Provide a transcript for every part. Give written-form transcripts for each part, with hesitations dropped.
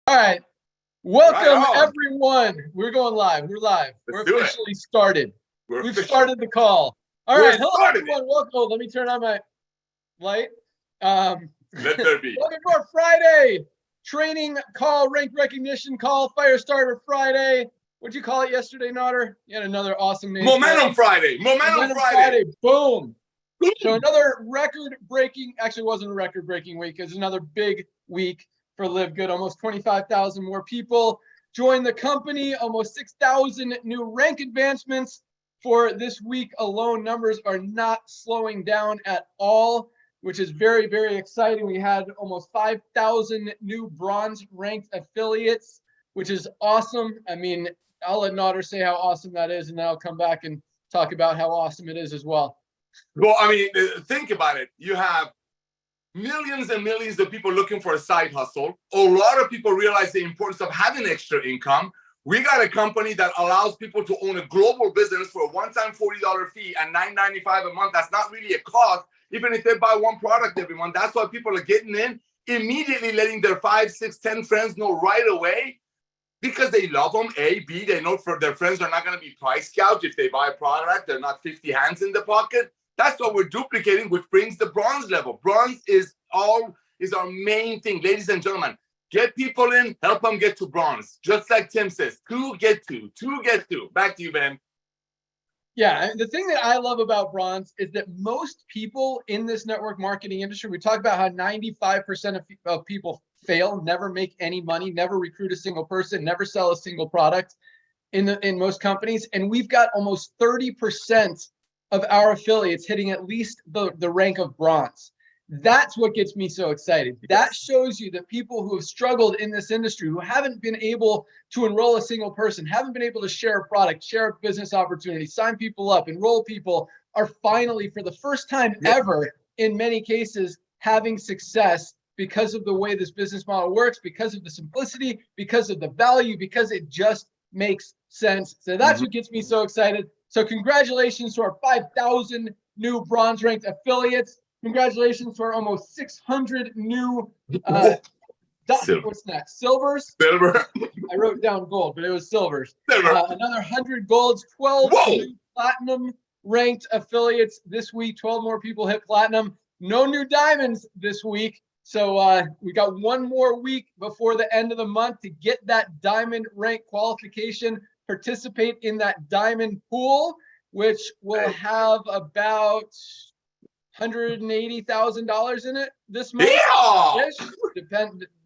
All right. Welcome, everyone. We're going live. We're live. We're officially started. We've started the call. All right. Hello, everyone. Welcome. Oh, let me turn on my light. Let there be. Welcome to our Friday training call, rank recognition call, fire starter Friday. What'd you call it yesterday, Notter? You had another awesome name. Momentum Friday. Momentum Friday. Boom. So another record-breaking, actually it wasn't a record-breaking week. It was another big week for LiveGood. Almost 25,000 more people joined the company. Almost 6,000 new rank advancements for this week alone. Numbers are not slowing down at all, which is very, very exciting. We had almost 5,000 new bronze ranked affiliates, which is awesome. I mean, I'll let Notter say how awesome that is, and then I'll come back and talk about how awesome it is as well. Well, I mean, think about it. You have millions and millions of people looking for a side hustle. A lot of people realize the importance of having extra income. We got a company that allows people to own a global business for a one-time $40 fee and $9.95 a month. That's not really a cost, even if they buy one product every month. That's why people are getting in, immediately letting their 5, 6, 10 friends know right away, because they love them. A, B, they know for their friends are not going to be price gouged. If they buy a product, they're not 50 hands in the pocket. That's what we're duplicating, which brings the bronze level. Bronze is our main thing. Ladies and gentlemen, get people in, help them get to bronze. Just like Tim says, two get to. Back to you, Ben. Yeah, the thing that I love about bronze is that most people in this network marketing industry, we talk about how 95% of people fail, never make any money, never recruit a single person, never sell a single product in most companies. And we've got almost 30% of our affiliates hitting at least the rank of bronze. That's what gets me so excited. That shows you that people who have struggled in this industry, who haven't been able to enroll a single person, haven't been able to share a product, share a business opportunity, sign people up, enroll people, are finally, for the first time ever, in many cases, having success because of the way this business model works, because of the simplicity, because of the value, because it just makes sense. So that's what gets me so excited. So congratulations to our 5,000 new bronze ranked affiliates. Congratulations to our almost 600 new, what's next? Silvers? Silver. I wrote down gold, but it was silvers. Silver. Another 100 golds, 12 new platinum ranked affiliates this week. 12 more people hit platinum. No new diamonds this week. So we got one more week before the end of the month to get that diamond rank qualification, participate in that diamond pool, which will have about $180,000 in it this month.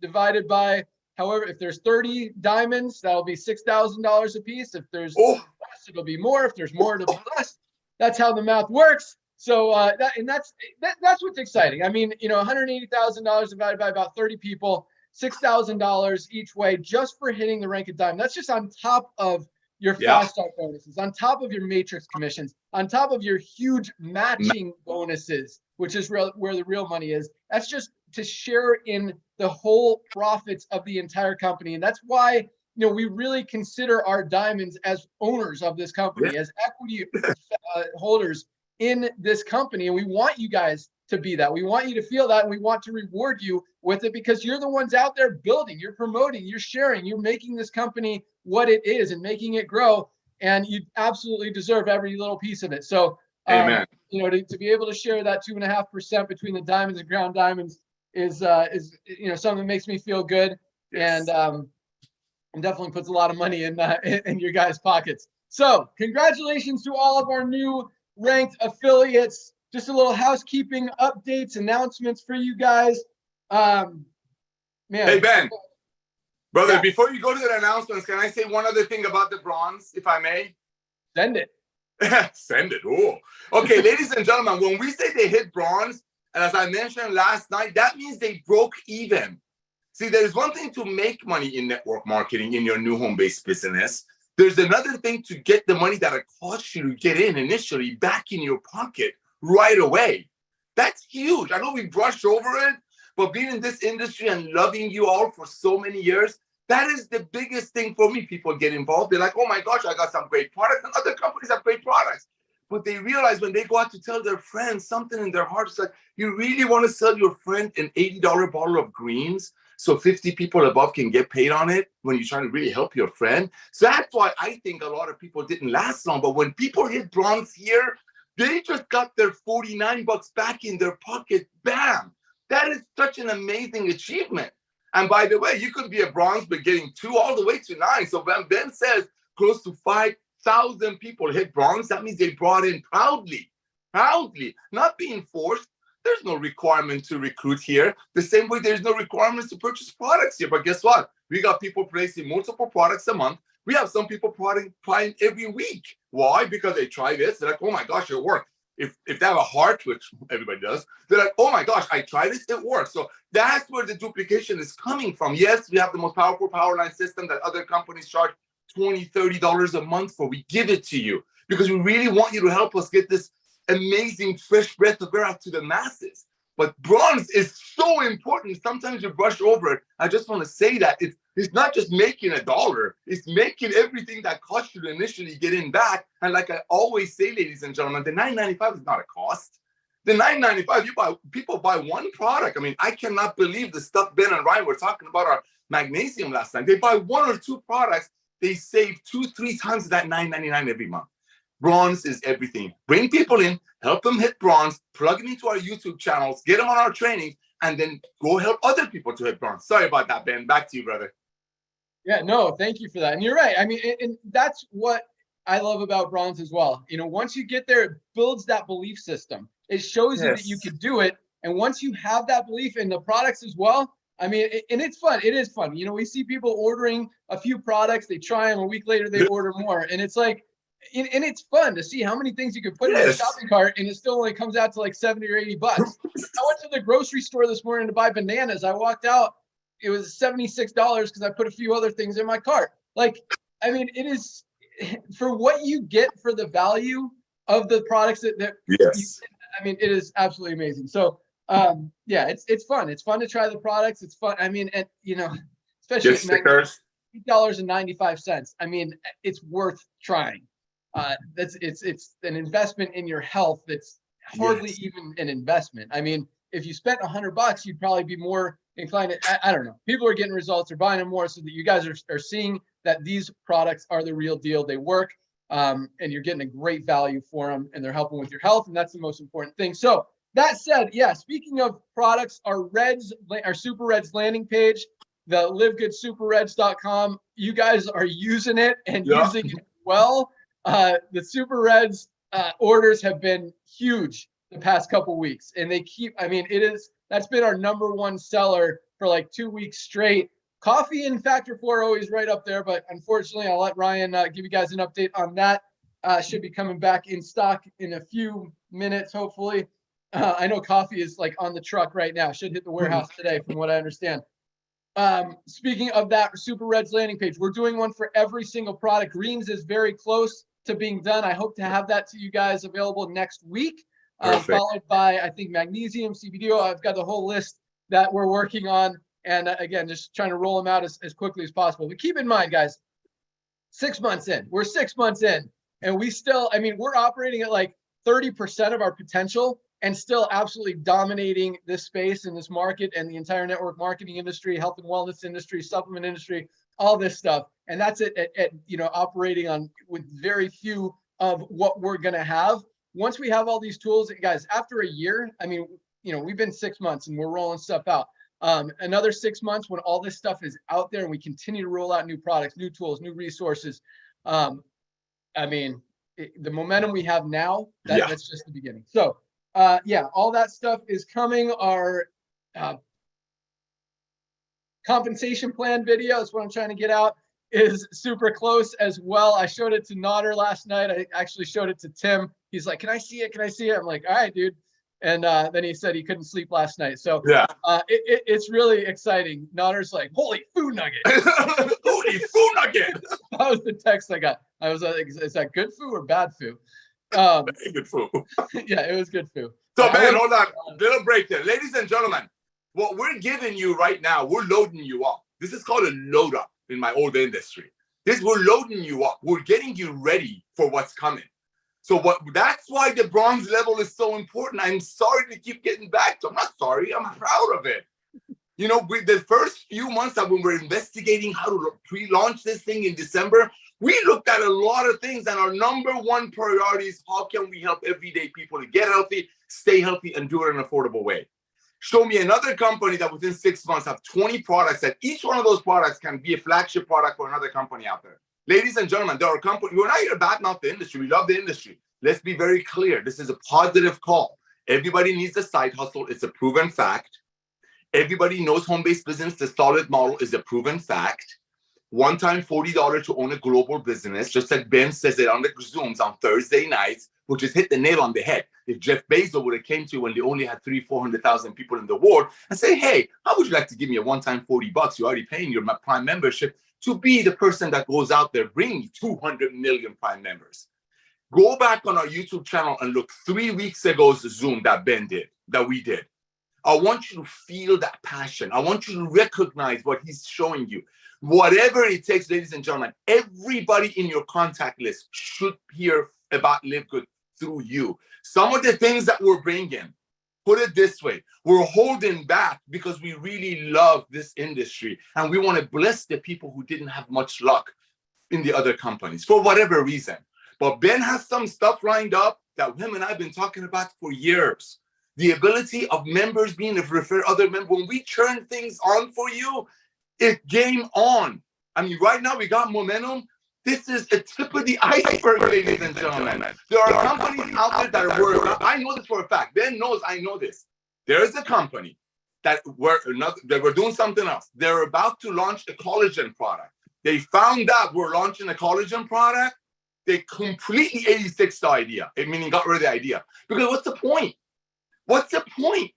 Divided by, however, if there's 30 diamonds, that'll be $6,000 a piece. If there's less, it'll be more. If there's more, it'll be less. That's how the math works. So that's what's exciting. I mean, you know, $180,000 divided by about 30 people, $6,000 each way just for hitting the rank of diamond. That's just on top of your fast start bonuses, on top of your matrix commissions, on top of your huge matching bonuses, which is where the real money is. That's just to share in the whole profits of the entire company. And that's why, you know, we really consider our diamonds as owners of this company, as equity holders in this company. And we want you guys to be that. We want you to feel that, and we want to reward you with it, because you're the ones out there building, you're promoting, you're sharing, you're making this company what it is and making it grow. And you absolutely deserve every little piece of it. So, amen. You know, to be able to share that 2.5% between the diamonds and ground diamonds is you know, something that makes me feel good, and definitely puts a lot of money in your guys' pockets. So congratulations to all of our new ranked affiliates. Just a little housekeeping updates, announcements for you guys. Man, hey, Ben, brother, before you go to the announcements, can I say one other thing about the bronze, if I may? Send it. Send it. Oh, okay, ladies and gentlemen, when we say they hit bronze, and as I mentioned last night, that means they broke even. See, there's one thing to make money in network marketing in your new home-based business. There's another thing to get the money that it cost you to get in initially back in your pocket right away. That's huge. I know we brushed over it, but being in this industry and loving you all for so many years, that is the biggest thing for me. People get involved. They're like, oh my gosh, I got some great products, and other companies have great products. But they realize when they go out to tell their friends, something in their heart is like, you really want to sell your friend an $80 bottle of greens? so 50 people above can get paid on it when you're trying to really help your friend. So that's why I think a lot of people didn't last long. But when people hit bronze here, they just got their $49 back in their pocket. Bam! That is such an amazing achievement. And by the way, you could be a bronze, but getting 2 all the way to 9. So when Ben says close to 5,000 people hit bronze, that means they brought in proudly, not being forced. There's no requirement to recruit here. The same way there's no requirements to purchase products here. But guess what? We got people placing multiple products a month. We have some people trying every week. Why? Because they try this. They're like, oh my gosh, it worked. If they have a heart, which everybody does, they're like, oh my gosh, I tried this, it works. So that's where the duplication is coming from. Yes, we have the most powerful powerline system that other companies charge $20, $30 a month for. We give it to you because we really want you to help us get this amazing fresh breath of air out to the masses. But bronze is so important. Sometimes you brush over it. I just want to say that it's not just making $1. It's making everything that cost you to initially get in back. And like I always say, ladies and gentlemen, the $9.95 is not a cost. The $9.95, people buy one product. I mean, I cannot believe the stuff Ben and Ryan were talking about our magnesium last time. They buy 1 or 2 products. They save 2-3 times that $9.99 every month. Bronze is everything. Bring people in, help them hit bronze, plug them into our YouTube channels, get them on our trainings, and then go help other people to hit bronze. Sorry about that, Ben. Back to you, brother. Yeah, no, thank you for that. And you're right. I mean, and that's what I love about bronze as well. You know, once you get there, it builds that belief system. It shows you that you can do it. And once you have that belief in the products as well, I mean, and it's fun. It is fun. You know, we see people ordering a few products, they try them, a week later they order more. And it's like, and it's fun to see how many things you can put in your shopping cart and it still only comes out to like 70 or 80 bucks. I went to the grocery store this morning to buy bananas. I walked out, it was $76 because I put a few other things in my cart. Like, I mean, it is for what you get for the value of the products that I mean, it is absolutely amazing. So yeah, it's fun. It's fun to try the products. It's fun. I mean, and you know, especially at $8.95. I mean, it's worth trying. It's an investment in your health. That's hardly even an investment. I mean, if you spent $100, you'd probably be more inclined to, I don't know. People are getting results, they're buying them more, so that you guys are seeing that these products are the real deal. They work, and you're getting a great value for them, and they're helping with your health, and that's the most important thing. So that said, yeah, speaking of products, our Super Reds landing page, the LiveGoodSuperReds.com, you guys are using it and using it well. The Super Reds orders have been huge the past couple weeks, and they keep, I mean, that's been our #1 seller for like 2 weeks straight. Coffee and Factor 4 are always right up there, but unfortunately, I'll let Ryan give you guys an update on that. Should be coming back in stock in a few minutes, hopefully. I know coffee is like on the truck right now. Should hit the warehouse today, from what I understand. Speaking of that Super Reds landing page, we're doing one for every single product. Greens is very close to being done. I hope to have that to you guys available next week, followed by, I think, magnesium, CBD. I've got the whole list that we're working on. And again, just trying to roll them out as quickly as possible. But keep in mind, guys, 6 months in, we're 6 months in, and we still, I mean, we're operating at like 30% of our potential and still absolutely dominating this space and this market and the entire network marketing industry, health and wellness industry, supplement industry, all this stuff. And that's at you know, operating on with very few of what we're going to have. Once we have all these tools, guys, after a year, I mean, you know, we've been 6 months and we're rolling stuff out. Another 6 months when all this stuff is out there and we continue to roll out new products, new tools, new resources. I mean, the momentum we have now, that's just the beginning. So yeah, all that stuff is coming. Our compensation plan video is what I'm trying to get out, is super close as well. I showed it to Nodder last night. I actually showed it to Tim. He's like, can I see it? Can I see it? I'm like, all right, dude. And then he said he couldn't sleep last night. So yeah, it's really exciting. Nodder's like, holy food nugget. Holy food nugget. That was the text I got. I was like, is that good food or bad food? Good food. Yeah, it was good food. So man, hold on. Little break there. Ladies and gentlemen, what we're giving you right now, we're loading you up. This is called a load up in my old industry. We're loading you up. We're getting you ready for what's coming. So that's why the bronze level is so important. I'm sorry to keep getting back to. I'm not sorry. I'm proud of it. You know, the first few months that we were investigating how to pre-launch this thing in December, we looked at a lot of things, and our number one priority is how can we help everyday people to get healthy, stay healthy, and do it in an affordable way. Show me another company that within 6 months have 20 products that each one of those products can be a flagship product for another company out there. Ladies and gentlemen, there are companies, we're not here to badmouth the industry. We love the industry. Let's be very clear. This is a positive call. Everybody needs a side hustle. It's a proven fact. Everybody knows home-based business, the solid model is a proven fact. One time $40 to own a global business, just like Ben says it on the Zooms on Thursday nights, which just hit the nail on the head. If Jeff Bezos would have came to you when they only had 300,000-400,000 people in the world and say, hey, how would you like to give me a one-time $40? You're already paying your Prime membership to be the person that goes out there bringing 200 million Prime members. Go back on our YouTube channel and look 3 weeks ago's Zoom that Ben did, that we did. I want you to feel that passion. I want you to recognize what he's showing you. Whatever it takes, ladies and gentlemen, everybody in your contact list should hear about LiveGood through you. Some of the things that we're bringing, put it this way, we're holding back because we really love this industry and we want to bless the people who didn't have much luck in the other companies for whatever reason. But Ben has some stuff lined up that him and I have been talking about for years. The ability of members being able to refer other members. When we turn things on for you, it's game on. I mean, right now we got momentum. This is a tip of the iceberg, ladies and gentlemen. There are companies out there that are working. I know this for a fact. Ben knows I know this. There is a company that we're doing something else. They're about to launch a collagen product. They found out we're launching a collagen product. They completely 86 the idea, meaning got rid of the idea. Because what's the point? What's the point?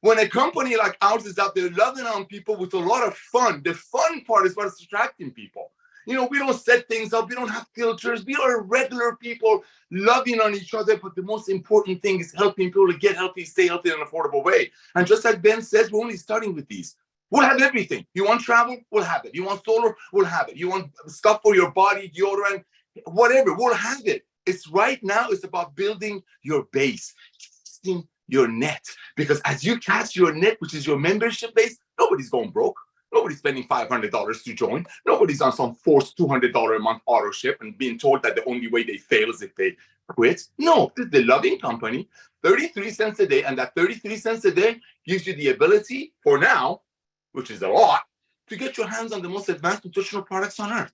When a company like ours is out there loving on people with a lot of fun, the fun part is what's attracting people. You know, we don't set things up. We don't have filters. We are regular people loving on each other. But the most important thing is helping people to get healthy, stay healthy in an affordable way. And just like Ben says, we're only starting with these. We'll have everything. You want travel? We'll have it. You want solar? We'll have it. You want stuff for your body, deodorant, whatever? We'll have it. It's right now, it's about building your base, casting your net. Because as you cast your net, which is your membership base, nobody's going broke. Nobody's spending $500 to join. Nobody's on some forced $200 a month auto ship and being told that the only way they fail is if they quit. No, this is the loving company, 33 cents a day. And that 33 cents a day gives you the ability for now, which is a lot, to get your hands on the most advanced nutritional products on earth.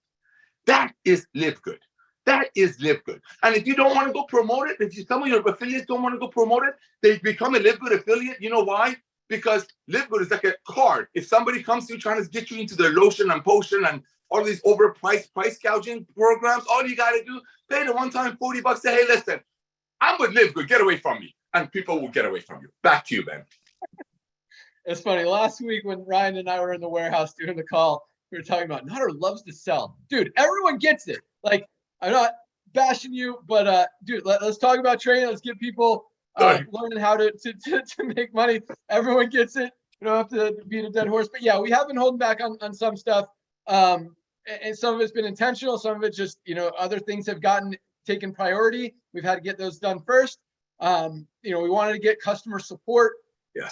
That is LiveGood. That is LiveGood. And if you don't want to go promote it, if some of your affiliates don't want to go promote it, they become a LiveGood affiliate. You know why? Because LiveGood is like a card. If somebody comes to you trying to get you into their lotion and potion and all these overpriced price gouging programs, all you got to do, pay the one-time $40, say, hey, listen, I'm with LiveGood, get away from me. And people will get away from you. Back to you, Ben. It's funny. Last week when Ryan and I were in the warehouse doing the call, we were talking about Nutter loves to sell. Dude, everyone gets it. Like, I'm not bashing you, but dude, let's talk about training. Let's get people learning how to make money. Everyone gets it. You don't have to beat a dead horse. But yeah, we have been holding back on some stuff. And some of it's been intentional. Some of it just, other things have taken priority. We've had to get those done first. We wanted to get customer support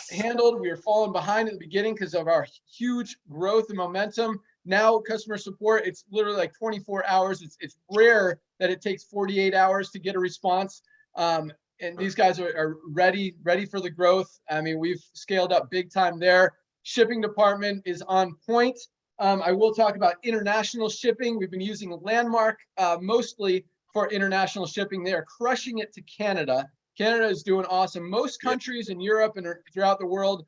handled. We were falling behind at the beginning because of our huge growth and momentum. Now customer support, it's literally like 24 hours. It's rare that it takes 48 hours to get a response. And these guys are ready for the growth. I mean, we've scaled up big time there. Shipping department is on point. I will talk about international shipping. We've been using Landmark mostly for international shipping. They are crushing it to Canada. Canada is doing awesome. Most countries in Europe and throughout the world,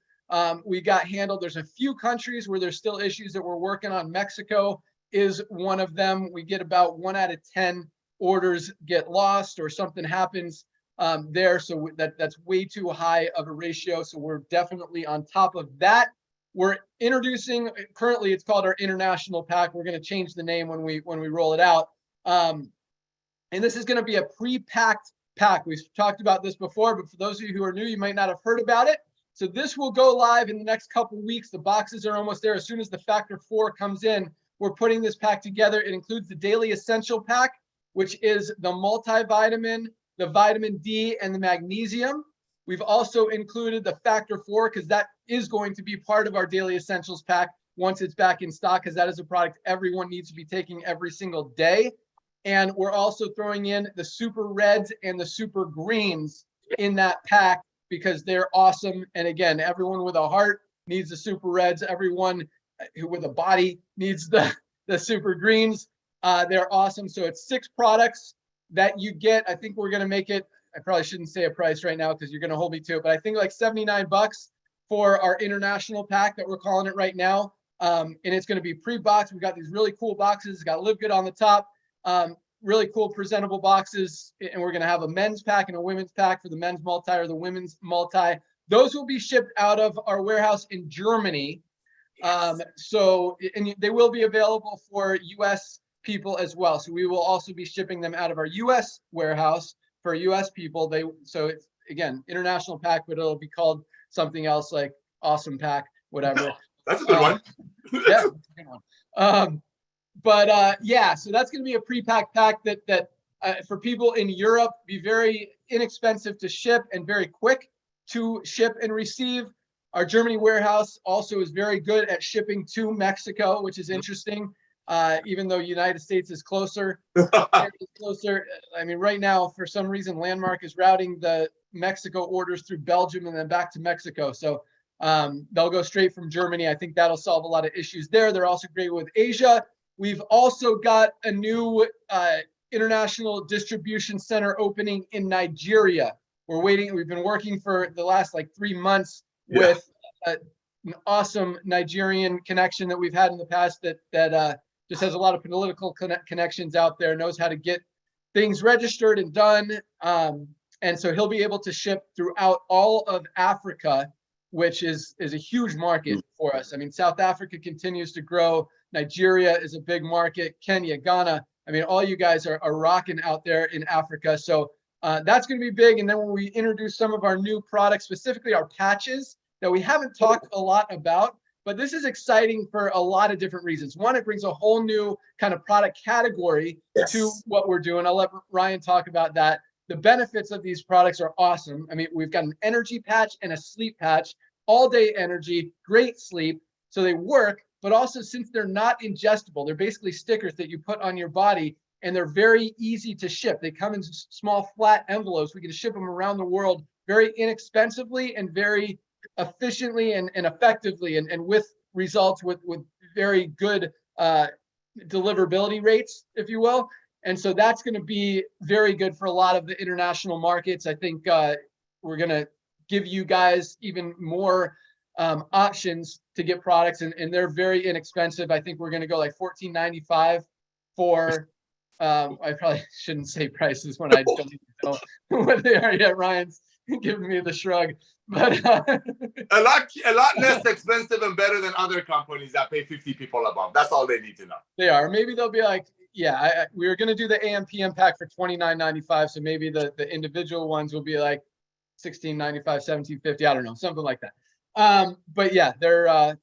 we got handled. There's a few countries where there's still issues that we're working on. Mexico is one of them. We get about 1 out of 10 orders get lost or something happens there. So that's way too high of a ratio. So we're definitely on top of that. We're introducing, currently it's called our international pack. We're going to change the name when we roll it out. And this is going to be a pre-packed pack. We've talked about this before, but for those of you who are new, you might not have heard about it. So this will go live in the next couple weeks. The boxes are almost there. As soon as the Factor 4 comes in, we're putting this pack together. It includes the Daily Essential Pack, which is the multivitamin, the vitamin D, and the magnesium. We've also included the Factor 4 because that is going to be part of our Daily Essentials pack once it's back in stock, because that is a product everyone needs to be taking every single day. And we're also throwing in the super reds and the super greens in that pack because they're awesome. And again, everyone with a heart needs the super reds. Everyone with a body needs the super greens. They're awesome. So it's 6 products that you get. I think we're going to make it, I probably shouldn't say a price right now because you're going to hold me to it, but I think like $79 for our international pack that we're calling it right now. And it's going to be pre-boxed. We've got these really cool boxes. It's got LiveGood on the top. Really cool presentable boxes. And we're going to have a men's pack and a women's pack for the men's multi or the women's multi. Those will be shipped out of our warehouse in Germany. Yes. And they will be available for US people as well. So we will also be shipping them out of our US warehouse for US people. So it's, again, international pack, but it'll be called something else like Awesome Pack, whatever. That's a good one. Yeah, that's a good one. Yeah, so that's going to be a pre-packed pack that for people in Europe, be very inexpensive to ship and very quick to ship and receive. Our Germany warehouse also is very good at shipping to Mexico, which is interesting. Even though United States is closer. I mean, right now, for some reason, Landmark is routing the Mexico orders through Belgium and then back to Mexico. So they'll go straight from Germany. I think that'll solve a lot of issues there. They're also great with Asia. We've also got a new international distribution center opening in Nigeria. We're waiting. We've been working for the last like 3 months with an awesome Nigerian connection that we've had in the past that just has a lot of political connections out there, knows how to get things registered and done. And so he'll be able to ship throughout all of Africa, which is a huge market for us. I mean, South Africa continues to grow. Nigeria is a big market. Kenya, Ghana. I mean, all you guys are rocking out there in Africa. So that's going to be big. And then when we introduce some of our new products, specifically our patches that we haven't talked a lot about, but this is exciting for a lot of different reasons. One, it brings a whole new kind of product category to what we're doing. I'll let Ryan talk about that. The benefits of these products are awesome. I mean, we've got an energy patch and a sleep patch, all day energy, great sleep. So they work, but also since they're not ingestible, they're basically stickers that you put on your body and they're very easy to ship. They come in small flat envelopes. We can ship them around the world very inexpensively and very efficiently and effectively and with results with very good deliverability rates, if you will. And so that's going to be very good for a lot of the international markets. I think we're going to give you guys even more options to get products, and they're very inexpensive. I think we're going to go like $14.95 for I probably shouldn't say prices when I don't even know what they are yet. Ryan's giving me the shrug. But a lot less expensive and better than other companies that pay 50 people above. That's all they need to know. They are. Maybe they'll be like, yeah, we were going to do the AM PM pack for $29.95. So maybe the individual ones will be like $16.95, $17.50. I don't know, something like that. But yeah, they're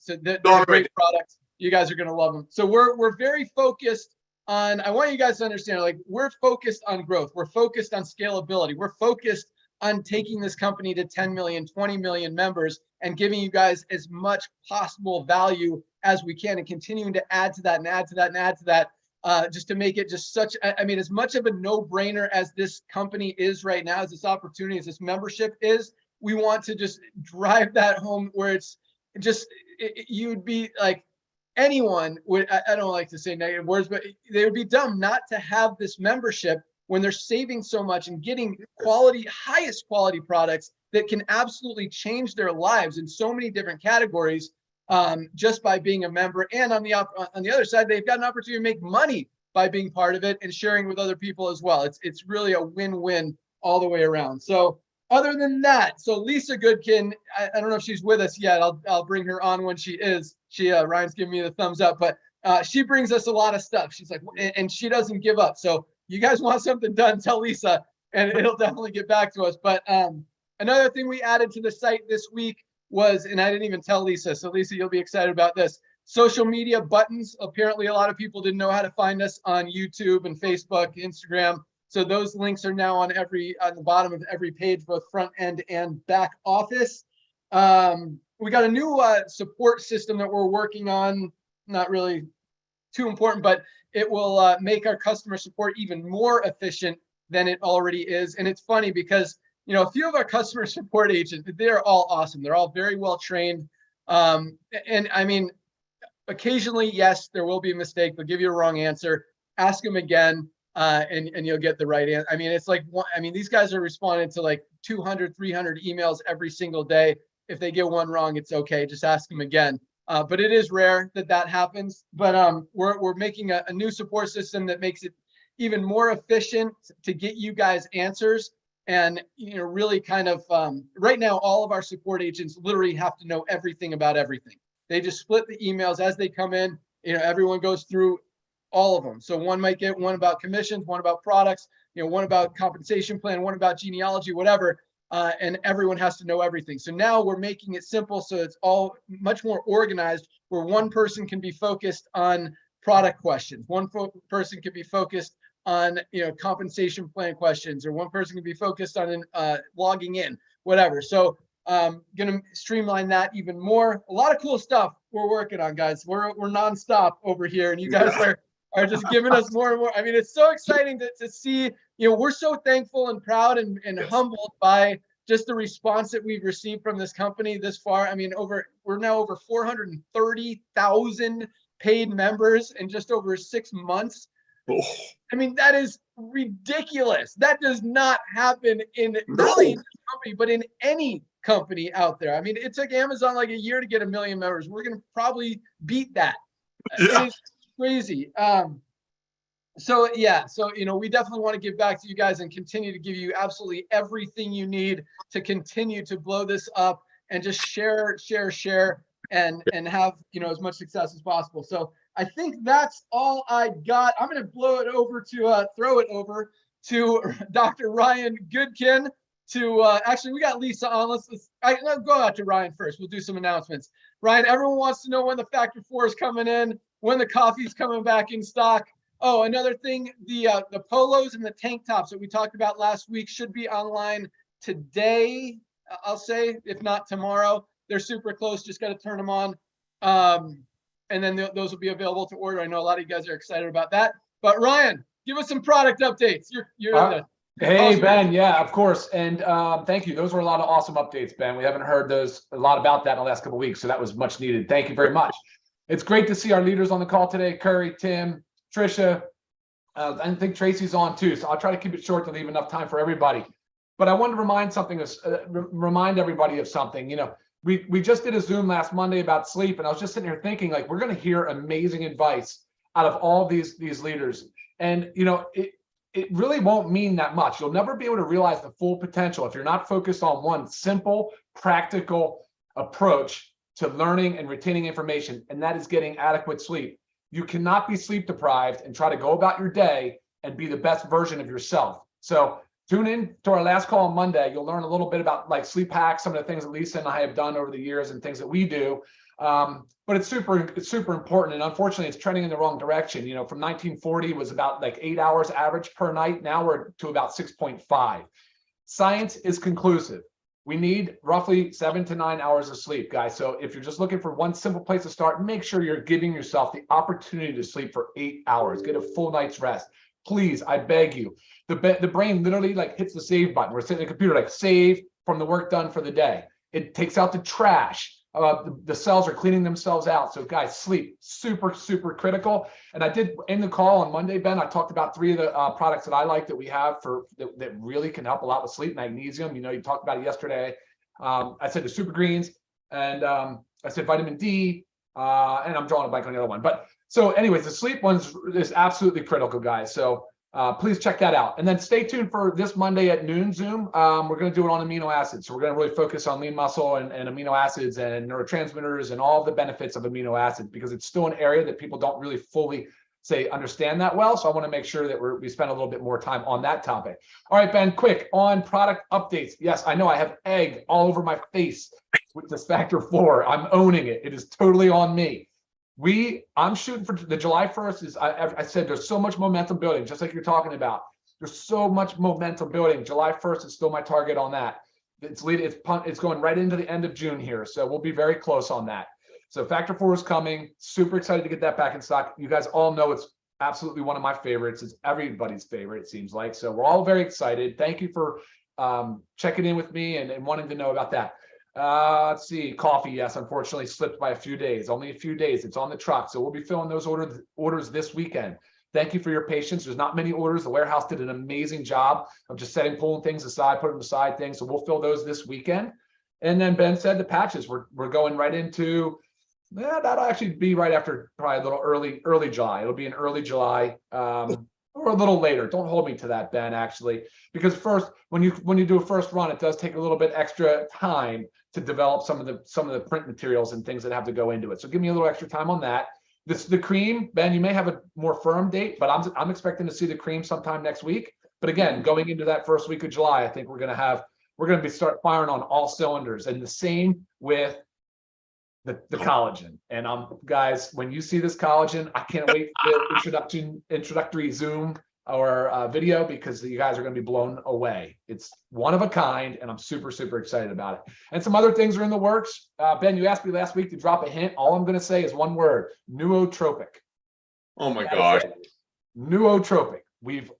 great products. You guys are going to love them. So we're very focused on. I want you guys to understand, like, we're focused on growth. We're focused on scalability. We're focused on taking this company to 10 million, 20 million members and giving you guys as much possible value as we can and continuing to add to that and add to that and add to that just to make it just such, I mean, as much of a no-brainer as this company is right now, as this opportunity, as this membership is, we want to just drive that home where it's just, you'd be like, anyone would, I don't like to say negative words, but they would be dumb not to have this membership when they're saving so much and getting quality, highest quality products that can absolutely change their lives in so many different categories just by being a member. And on the other side, they've got an opportunity to make money by being part of it and sharing with other people as well. It's really a win-win all the way around. So other than that, so Lisa Goodkin, I don't know if she's with us yet. I'll bring her on when she is. Ryan's giving me the thumbs up, but she brings us a lot of stuff. She's like, and she doesn't give up. So you guys want something done, tell Lisa, and it'll definitely get back to us. But another thing we added to the site this week was, and I didn't even tell Lisa, so Lisa, you'll be excited about this, social media buttons. Apparently, a lot of people didn't know how to find us on YouTube and Facebook, Instagram. So those links are now on the bottom of every page, both front end and back office. we got a new support system that we're working on. Not really too important, but it will make our customer support even more efficient than it already is. And it's funny because, a few of our customer support agents, they're all awesome. They're all very well trained. And I mean, occasionally, yes, there will be a mistake. They'll give you a wrong answer. Ask them again, and you'll get the right answer. I mean, it's like, these guys are responding to like 200, 300 emails every single day. If they get one wrong, it's okay. Just ask them again. But it is rare that happens. But we're making a new support system that makes it even more efficient to get you guys answers. And, really kind of right now, all of our support agents literally have to know everything about everything. They just split the emails as they come in. Everyone goes through all of them. So one might get one about commissions, one about products, one about compensation plan, one about genealogy, whatever. And everyone has to know everything. So now we're making it simple. So it's all much more organized, where one person can be focused on product questions. One person can be focused on, compensation plan questions, or one person can be focused on logging in, whatever. So going to streamline that even more. A lot of cool stuff we're working on, guys. We're nonstop over here, and you guys are just giving us more and more. I mean, it's so exciting to see. We're so thankful and proud and humbled by just the response that we've received from this company this far. I mean, we're now over 430,000 paid members in just over 6 months. Oh. I mean, that is ridiculous. That does not happen in really in this company, but in any company out there. I mean, it took Amazon like a year to get 1 million members. We're going to probably beat that. Yeah. It's crazy. So we definitely want to give back to you guys and continue to give you absolutely everything you need to continue to blow this up and just share and have, as much success as possible. So I think that's all I got. I'm going to throw it over to Dr. Ryan Goodkin actually, we got Lisa on. Let's go out to Ryan first. We'll do some announcements. Ryan, everyone wants to know when the Factor 4 is coming in, when the coffee's coming back in stock. Oh, another thing, the polos and the tank tops that we talked about last week should be online today, I'll say, if not tomorrow. They're super close. Just got to turn them on. And then those will be available to order. I know a lot of you guys are excited about that. But Ryan, give us some product updates. Hey, Ben. Yeah, of course. And thank you. Those were a lot of awesome updates, Ben. We haven't heard a lot about that in the last couple of weeks. So that was much needed. Thank you very much. It's great to see our leaders on the call today. Curry, Tim, Trisha. I think Tracy's on too. So I'll try to keep it short to leave enough time for everybody. But I wanted to remind everybody of something. We just did a Zoom last Monday about sleep, and I was just sitting here thinking, like, we're going to hear amazing advice out of all these leaders. And, it really won't mean that much. You'll never be able to realize the full potential if you're not focused on one simple, practical approach to learning and retaining information, and that is getting adequate sleep. You cannot be sleep deprived and try to go about your day and be the best version of yourself. So tune in to our last call on Monday. You'll learn a little bit about like sleep hacks, some of the things that Lisa and I have done over the years and things that we do. But it's super important. And unfortunately, it's trending in the wrong direction. From 1940 was about like 8 hours average per night. Now we're to about 6.5. Science is conclusive. We need roughly 7 to 9 hours of sleep, guys. So if you're just looking for one simple place to start, make sure you're giving yourself the opportunity to sleep for 8 hours. Get a full night's rest. Please, I beg you. The brain literally like hits the save button. We're sitting at the computer like save from the work done for the day. It takes out the trash. The cells are cleaning themselves out. So guys, sleep, super critical. And I did in the call on Monday, Ben, I talked about 3 of the products that I like that we have that really can help a lot with sleep. Magnesium, you talked about it yesterday. I said the super greens, and I said vitamin D, and I'm drawing a blank on the other one. But so anyways, the sleep one is absolutely critical, guys. So please check that out. And then stay tuned for this Monday at noon Zoom. We're going to do it on amino acids. So we're going to really focus on lean muscle and amino acids and neurotransmitters and all the benefits of amino acids, because it's still an area that people don't really fully understand that well. So I want to make sure that we spend a little bit more time on that topic. All right, Ben, quick on product updates. Yes, I know I have egg all over my face with this Factor 4. I'm owning it. It is totally on me. I'm shooting for the July 1st. I said there's so much momentum building, just like you're talking about. There's so much momentum building. July 1st is still my target on that. It's going right into the end of June here. So we'll be very close on that. So Factor 4 is coming. Super excited to get that back in stock. You guys all know it's absolutely one of my favorites. It's everybody's favorite, it seems like. So we're all very excited. Thank you for checking in with me and wanting to know about that. Let's see, coffee. Yes, unfortunately slipped by a few days, only a few days. It's on the truck. So we'll be filling those orders this weekend. Thank you for your patience. There's not many orders. The warehouse did an amazing job of just pulling things aside, putting aside things. So we'll fill those this weekend. And then Ben said the patches, we're going right into, that'll actually be right after probably a little early July. It'll be in early July or a little later. Don't hold me to that, Ben, actually, because first, when you do a first run, it does take a little bit extra time to develop some of the print materials and things that have to go into it. So give me a little extra time on that. The cream, Ben, you may have a more firm date, but I'm expecting to see the cream sometime next week. But again, going into that first week of July, I think we're going to start firing on all cylinders. And the same with the collagen. And guys, when you see this collagen, I can't wait for the introductory Zoom or video, because you guys are going to be blown away. It's one of a kind, and I'm super, super excited about it. And some other things are in the works. Ben, you asked me last week to drop a hint. All I'm going to say is one word: nootropic. Oh my gosh. Nootropic.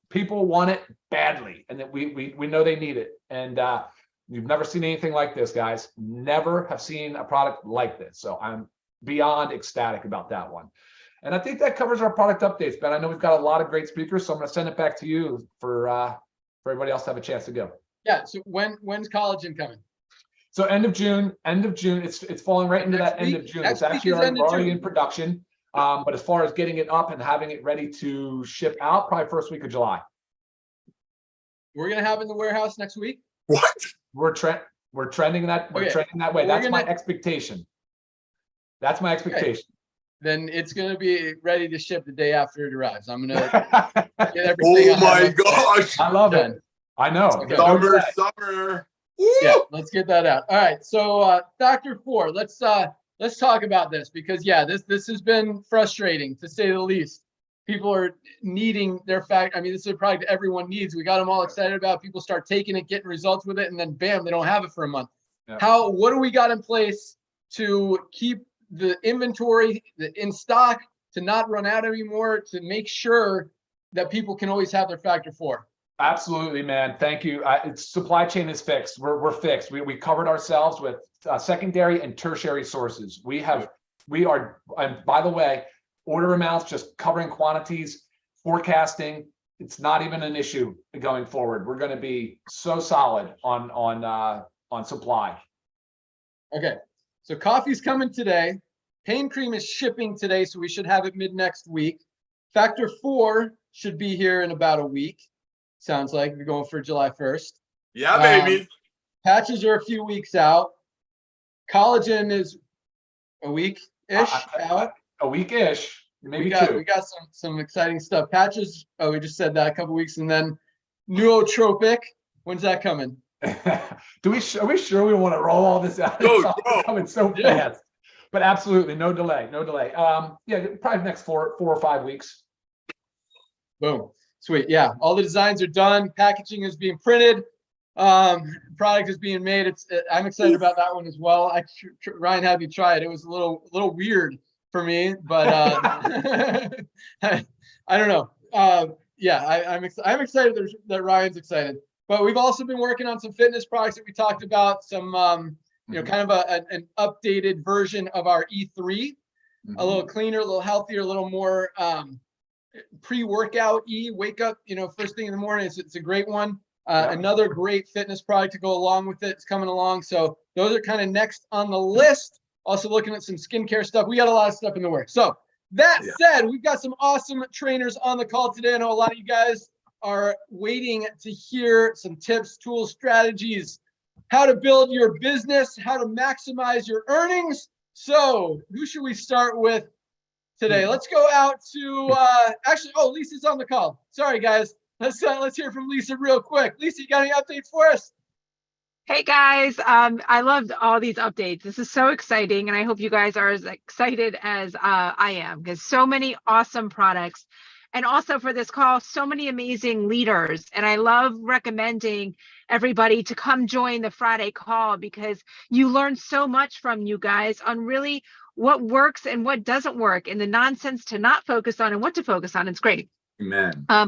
People want it badly, and that we know they need it. And you've never seen anything like this, guys. Never have seen a product like this. So I'm beyond ecstatic about that one. And I think that covers our product updates, Ben. I know we've got a lot of great speakers, so I'm going to send it back to you for everybody else to have a chance to go. Yeah. So when's collagen coming? So end of June. It's falling right into that end of June. It's actually already in production. But as far as getting it up and having it ready to ship out, probably first week of July. We're going to have it in the warehouse next week. What? We're trending that. We're trending that way. That's my expectation. That's my expectation. Okay. Then it's going to be ready to ship the day after it arrives. I'm going to get everything. Oh my gosh. I love it. I know. Okay. Summer. Yeah, let's get that out. All right. So Factor 4, let's talk about this, because this has been frustrating, to say the least. People are needing their this is a product everyone needs. We got them all excited about. People start taking it, getting results with it, and then bam, they don't have it for a month. Yeah. What do we got in place to keep the inventory in stock, to not run out anymore, to make sure that people can always have their Factor 4? Absolutely, man. Thank you. Supply chain is fixed. We're fixed. We covered ourselves with secondary and tertiary sources. We are, and by the way, order amounts, just covering quantities, forecasting, it's not even an issue going forward. We're going to be so solid on supply. Okay. So coffee's coming today. Pain cream is shipping today, so we should have it mid next week. Factor 4 should be here in about a week. Sounds like we're going for July 1st. Yeah, baby. Patches are a few weeks out. Collagen is a week-ish out. A week-ish, maybe two. We got some exciting stuff. Patches, we just said that a couple weeks. And then nootropic, when's that coming? Are we sure we want to roll all this out? It's coming so fast. But absolutely, no delay. Yeah, probably next 4 or 5 weeks. Boom. Sweet. Yeah, all the designs are done. Packaging is being printed. Product is being made. I'm excited about that one as well. Ryan had me try it. It was a little weird for me, but I don't know. I'm excited that Ryan's excited. But we've also been working on some fitness products that we talked about. Some kind of an updated version of our E3, a little cleaner, a little healthier, a little more pre-workout wake up, first thing in the morning. It's a great one. Another great fitness product to go along with it is coming along. So those are kind of next on the list. Also looking at some skincare stuff. We got a lot of stuff in the works. So that said, we've got some awesome trainers on the call today. I know a lot of you guys are waiting to hear some tips, tools, strategies, how to build your business, how to maximize your earnings. So who should we start with today? Let's go out to Lisa's on the call. Sorry, guys. Let's hear from Lisa real quick. Lisa, you got any updates for us? Hey guys, I loved all these updates. This is so exciting, and I hope you guys are as excited as I am, because so many awesome products. and also for this call, so many amazing leaders. And I love recommending everybody to come join the Friday call, because you learn so much from you guys on really what works and what doesn't work, and the nonsense to not focus on and what to focus on. It's great. Amen. I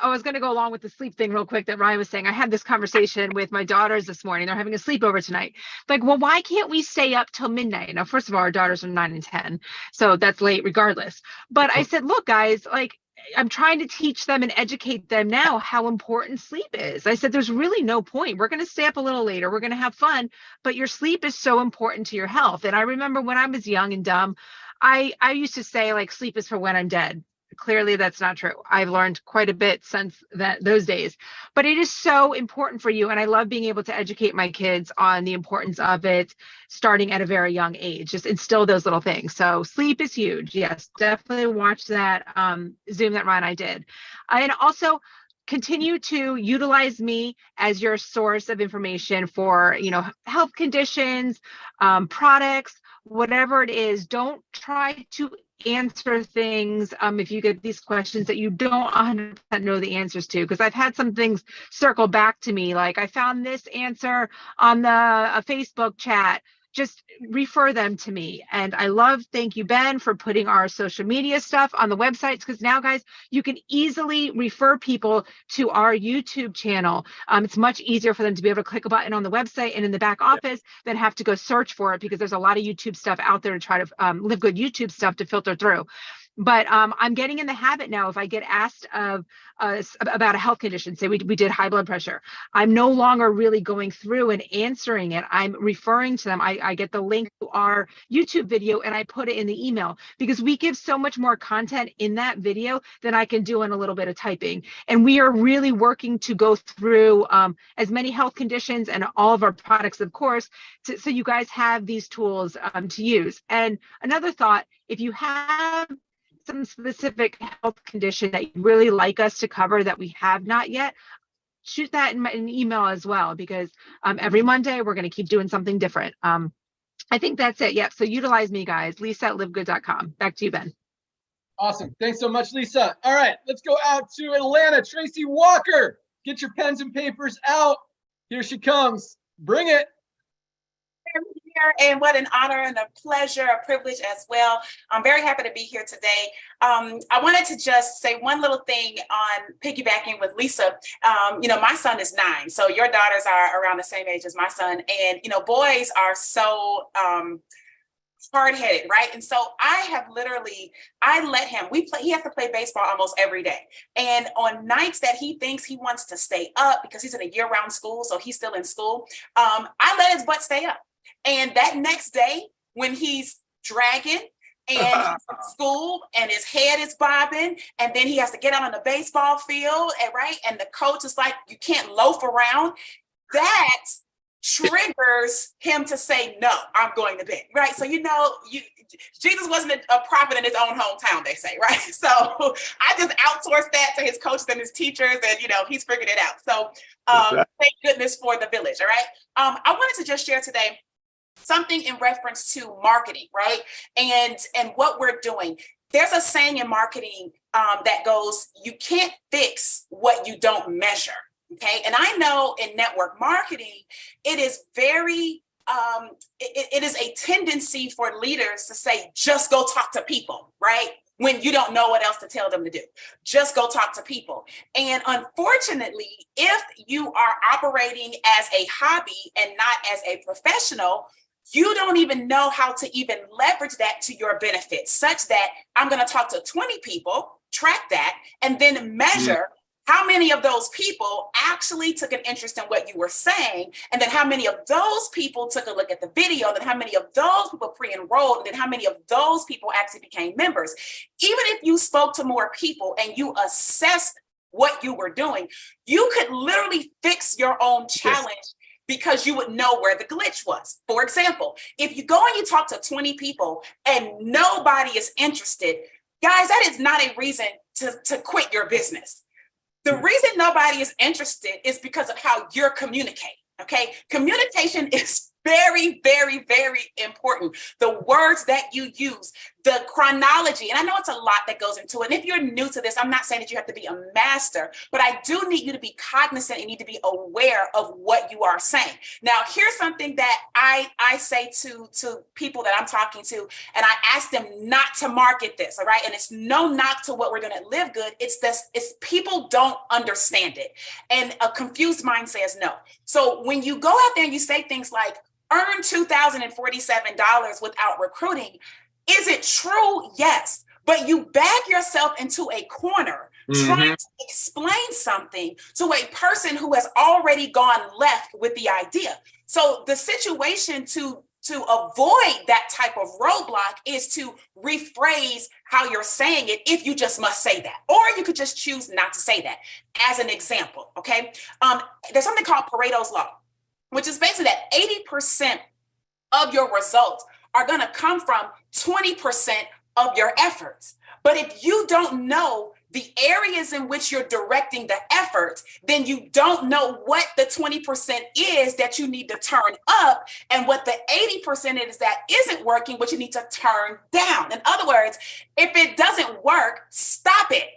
was going to go along with the sleep thing real quick that Ryan was saying. I had this conversation with my daughters this morning. They're having a sleepover tonight. Like, well, why can't we stay up till midnight? Now, first of all, our daughters are 9 and 10, so that's late regardless. But I said, look, guys, like, I'm trying to teach them and educate them now how important sleep is. I said, there's really no point. We're going to stay up a little later. We're going to have fun, but your sleep is so important to your health. And I remember when I was young and dumb, I used to say, like, sleep is for when I'm dead. Clearly, that's not true. I've learned quite a bit since those days, but it is so important for you. And I love being able to educate my kids on the importance of it, starting at a very young age. Just instill those little things. So sleep is huge. Yes, definitely watch that Zoom that Ron and I did. And also continue to utilize me as your source of information for, health conditions, products, whatever it is. Don't try to answer things if you get these questions that you don't 100% know the answers to, because I've had some things circle back to me, like, I found this answer on a Facebook chat. Just refer them to me. And thank you, Ben, for putting our social media stuff on the websites, because now, guys, you can easily refer people to our YouTube channel. It's much easier for them to be able to click a button on the website and in the back office than have to go search for it, because there's a lot of YouTube stuff out there to try to live good YouTube stuff to filter through. But I'm getting in the habit now, if I get asked about a health condition, say we did high blood pressure, I'm no longer really going through and answering it. I'm referring to them. I get the link to our YouTube video and I put it in the email, because we give so much more content in that video than I can do in a little bit of typing. And we are really working to go through as many health conditions and all of our products, of course, so you guys have these tools to use. And another thought, if you have some specific health condition that you'd really like us to cover that we have not yet, shoot that in an email as well, because every Monday we're going to keep doing something different. I think that's it. Yep. So utilize me, guys. Lisa at livegood.com. Back to you, Ben. Awesome. Thanks so much, Lisa. All right, let's go out to Atlanta. Tracy Walker, get your pens and papers out. Here she comes. Bring it. And what an honor and a pleasure, a privilege as well. I'm very happy to be here today. I wanted to just say one little thing on piggybacking with Lisa. My son is 9, so your daughters are around the same age as my son. And, boys are so hard-headed, right? And so I let him, he has to play baseball almost every day. And on nights that he thinks he wants to stay up, because he's in a year-round school, so he's still in school, I let his butt stay up. And that next day, when he's dragging and he's in school and his head is bobbing, and then he has to get out on the baseball field, and the coach is like, you can't loaf around, that triggers him to say, no, I'm going to bed, right? So, Jesus wasn't a prophet in his own hometown, they say, right? So I just outsourced that to his coaches and his teachers, and, he's figured it out. So thank goodness for the village, all right? I wanted to just share today something in reference to marketing, right? And what we're doing. There's a saying in marketing that goes, you can't fix what you don't measure, okay? And I know in network marketing, it is very, it is a tendency for leaders to say, just go talk to people, right? When you don't know what else to tell them to do. Just go talk to people. And unfortunately, if you are operating as a hobby and not as a professional, you don't even know how to even leverage that to your benefit, such that I'm going to talk to 20 people, track that, and then measure how many of those people actually took an interest in what you were saying, and then how many of those people took a look at the video, and then how many of those people pre-enrolled, and then how many of those people actually became members. Even if you spoke to more people and you assessed what you were doing, you could literally fix your own challenge. Yes. Because you would know where the glitch was. For example, if you go and you talk to 20 people and nobody is interested, guys, that is not a reason to quit your business. The reason nobody is interested is because of how you're communicating, okay? Communication is very, very, very important. The words that you use, the chronology, and I know it's a lot that goes into it. And if you're new to this, I'm not saying that you have to be a master, but I do need you to be cognizant and need to be aware of what you are saying. Now, here's something that I say to people that I'm talking to, and I ask them not to market this, all right? And it's no knock to what we're doing at Live Good. It's people don't understand it. And a confused mind says no. So when you go out there and you say things like, earn $2,047 without recruiting, is it true? Yes. But you back yourself into a corner trying to explain something to a person who has already gone left with the idea. So the situation to avoid that type of roadblock is to rephrase how you're saying it, if you just must say that, or you could just choose not to say that. As an example, okay? There's something called Pareto's Law, which is basically that 80% of your results are going to come from 20% of your efforts. But if you don't know the areas in which you're directing the efforts, then you don't know what the 20% is that you need to turn up and what the 80% is that isn't working, which you need to turn down. In other words, if it doesn't work, stop it.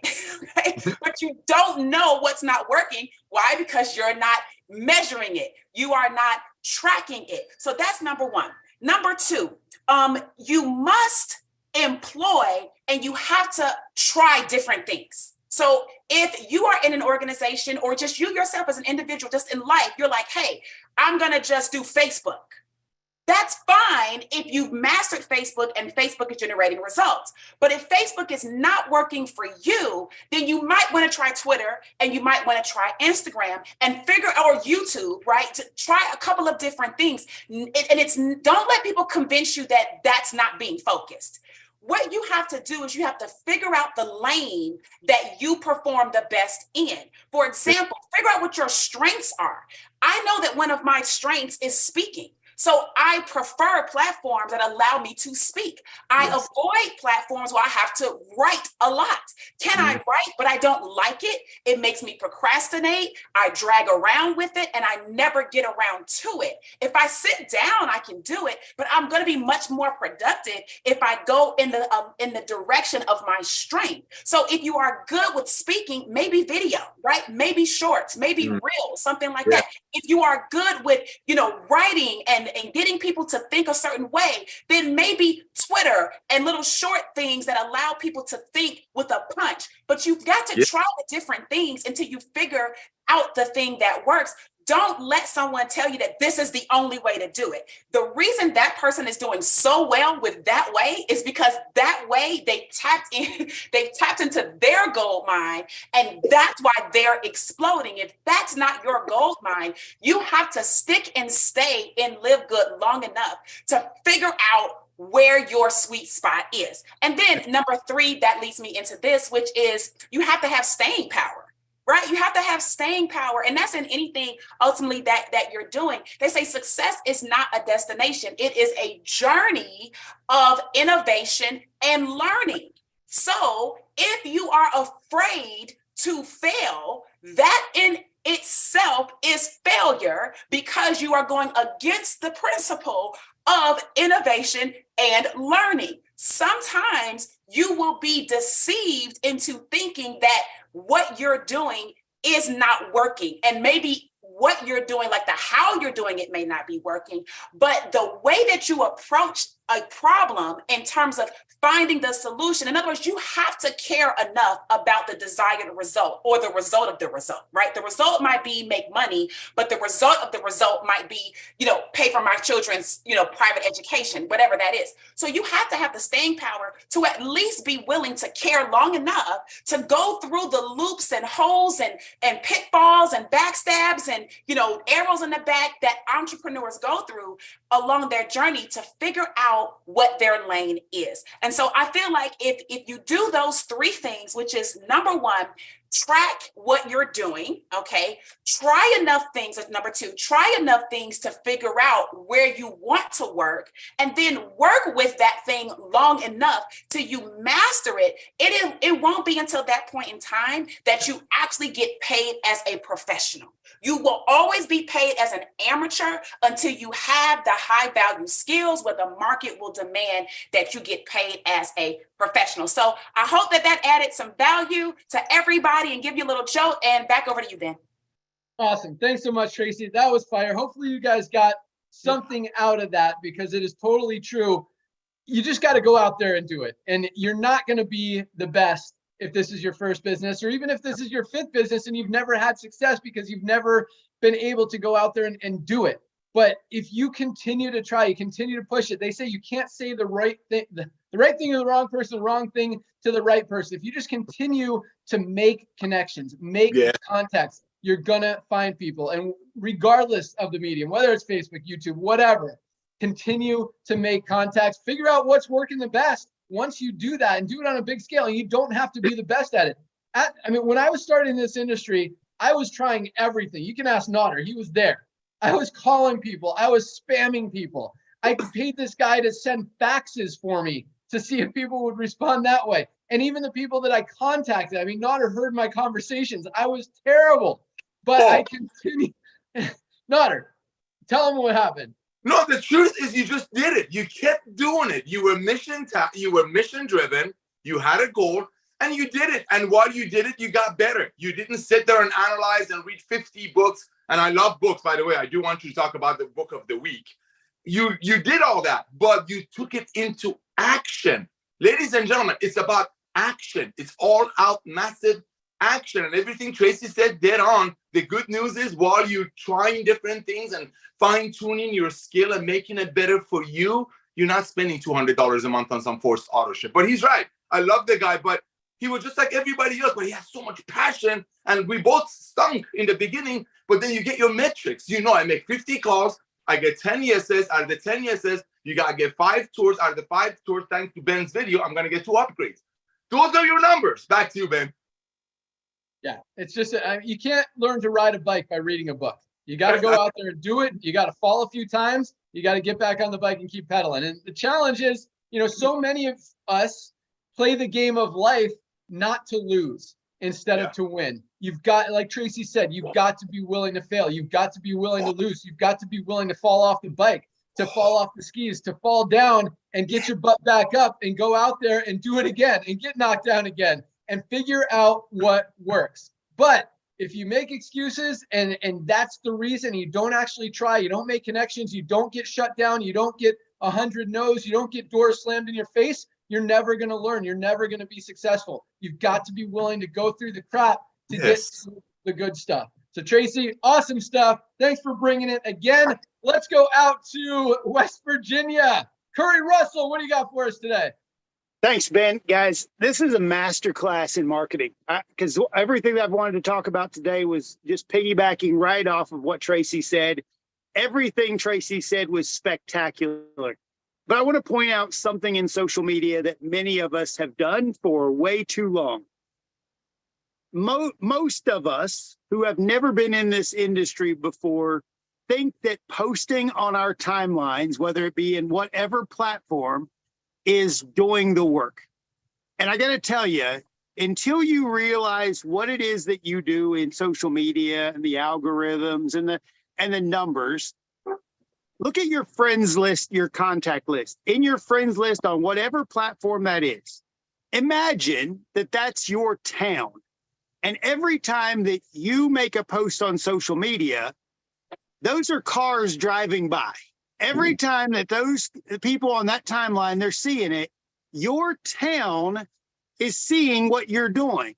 Okay? But you don't know what's not working. Why? Because you're not measuring it. You are not tracking it. So that's number one. Number two, you must employ and you have to try different things. So if you are in an organization or just you yourself as an individual, just in life, you're like, hey, I'm going to just do Facebook. That's fine if you've mastered Facebook and Facebook is generating results. But if Facebook is not working for you, then you might want to try Twitter and you might want to try Instagram and or YouTube, right? To try a couple of different things. And don't let people convince you that that's not being focused. What you have to do is you have to figure out the lane that you perform the best in. For example, figure out what your strengths are. I know that one of my strengths is speaking. So I prefer platforms that allow me to speak. I avoid platforms where I have to write a lot. Can I write, but I don't like it? It makes me procrastinate. I drag around with it and I never get around to it. If I sit down, I can do it, but I'm going to be much more productive if I go in the direction of my strength. So if you are good with speaking, maybe video, right? Maybe shorts, maybe reels, something like that. If you are good with, writing and getting people to think a certain way, then maybe Twitter and little short things that allow people to think with a punch. But you've got to try the different things until you figure out the thing that works. Don't let someone tell you that this is the only way to do it. The reason that person is doing so well with that way is because that way they've tapped into their gold mine, and that's why they're exploding. If that's not your gold mine, you have to stick and stay in Live Good long enough to figure out where your sweet spot is. And then number three, that leads me into this, which is you have to have staying power. Right? You have to have staying power. And that's in anything ultimately that you're doing. They say success is not a destination. It is a journey of innovation and learning. So if you are afraid to fail, that in itself is failure because you are going against the principle of innovation and learning. Sometimes you will be deceived into thinking that what you're doing is not working. And maybe what you're doing, like the how you're doing it may not be working, but the way that you approach a problem in terms of finding the solution. In other words, you have to care enough about the desired result or the result of the result, right? The result might be make money, but the result of the result might be, pay for my children's, private education, whatever that is. So you have to have the staying power to at least be willing to care long enough to go through the loops and holes and pitfalls and backstabs and, arrows in the back that entrepreneurs go through along their journey to figure out what their lane is. And so I feel like if you do those three things, which is number one, track what you're doing, okay? Try enough things, as number two, try enough things to figure out where you want to work, and then work with that thing long enough till you master it. It won't be until that point in time that you actually get paid as a professional. You will always be paid as an amateur until you have the high value skills where the market will demand that you get paid as a professional. So I hope that added some value to everybody and give you a little jolt, and back over to you, Ben. Awesome. Thanks so much, Tracy. That was fire. Hopefully you guys got something out of that, because it is totally true. You just got to go out there and do it. And you're not going to be the best if this is your first business, or even if this is your fifth business and you've never had success because you've never been able to go out there and do it. But if you continue to try, you continue to push it. They say you can't say the right thing, the right thing to the wrong person, the wrong thing to the right person. If you just continue to make connections, make contacts, you're gonna find people. And regardless of the medium, whether it's Facebook, YouTube, whatever, continue to make contacts, figure out what's working the best. Once you do that and do it on a big scale, and you don't have to be the best at it. I mean, when I was starting this industry, I was trying everything. You can ask Nodder, he was there. I was calling people. I was spamming people. I paid this guy to send faxes for me to see if people would respond that way. And even the people that I contacted, I mean, Nodder heard my conversations. I was terrible, but I continued. Nodder, tell him what happened. No, the truth is you just did it. You kept doing it. You were mission driven. You had a goal and you did it. And while you did it, you got better. You didn't sit there and analyze and read 50 books. And I love books, by the way. I do want you to talk about the book of the week. You did all that, but you took it into action. Ladies and gentlemen, it's about action. It's all out, massive action. And everything Tracy said, dead on. The good news is while you're trying different things and fine-tuning your skill and making it better for you, you're not spending $200 a month on some forced auto ship. But he's right. I love the guy, but he was just like everybody else, but he has so much passion. And we both stunk in the beginning, but then you get your metrics. You know, I make 50 calls. I get 10 yeses. Out of the 10 yeses, you got to get 5 tours. Out of the 5 tours, thanks to Ben's video, I'm going to get 2 upgrades. Those are your numbers. Back to you, Ben. Yeah, it's just, you can't learn to ride a bike by reading a book. You got to go out there and do it. You got to fall a few times. You got to get back on the bike and keep pedaling. And the challenge is, you know, so many of us play the game of life not to lose instead of to win. You've got, like Tracy said, you've got to be willing to fail. You've got to be willing to lose. You've got to be willing to fall off the bike, to fall off the skis, to fall down and get your butt back up and go out there and do it again and get knocked down again and figure out what works. But if you make excuses and that's the reason, you don't actually try, you don't make connections, you don't get shut down, you don't get 100 no's, you don't get doors slammed in your face, you're never going to learn. You're never going to be successful. You've got to be willing to go through the crap to get to the good stuff. So Tracy, awesome stuff. Thanks for bringing it again. Let's go out to West Virginia. Curry Russell, what do you got for us today? Thanks, Ben. Guys, this is a masterclass in marketing because everything that I've wanted to talk about today was just piggybacking right off of what Tracy said. Everything Tracy said was spectacular. But I want to point out something in social media that many of us have done for way too long. Most of us who have never been in this industry before think that posting on our timelines, whether it be in whatever platform, is doing the work. And I got to tell you, until you realize what it is that you do in social media and the algorithms and the numbers, look at your friends list, your contact list. In your friends list on whatever platform that is, imagine that that's your town. And every time that you make a post on social media, those are cars driving by. Every time that those people on that timeline, they're seeing it, your town is seeing what you're doing.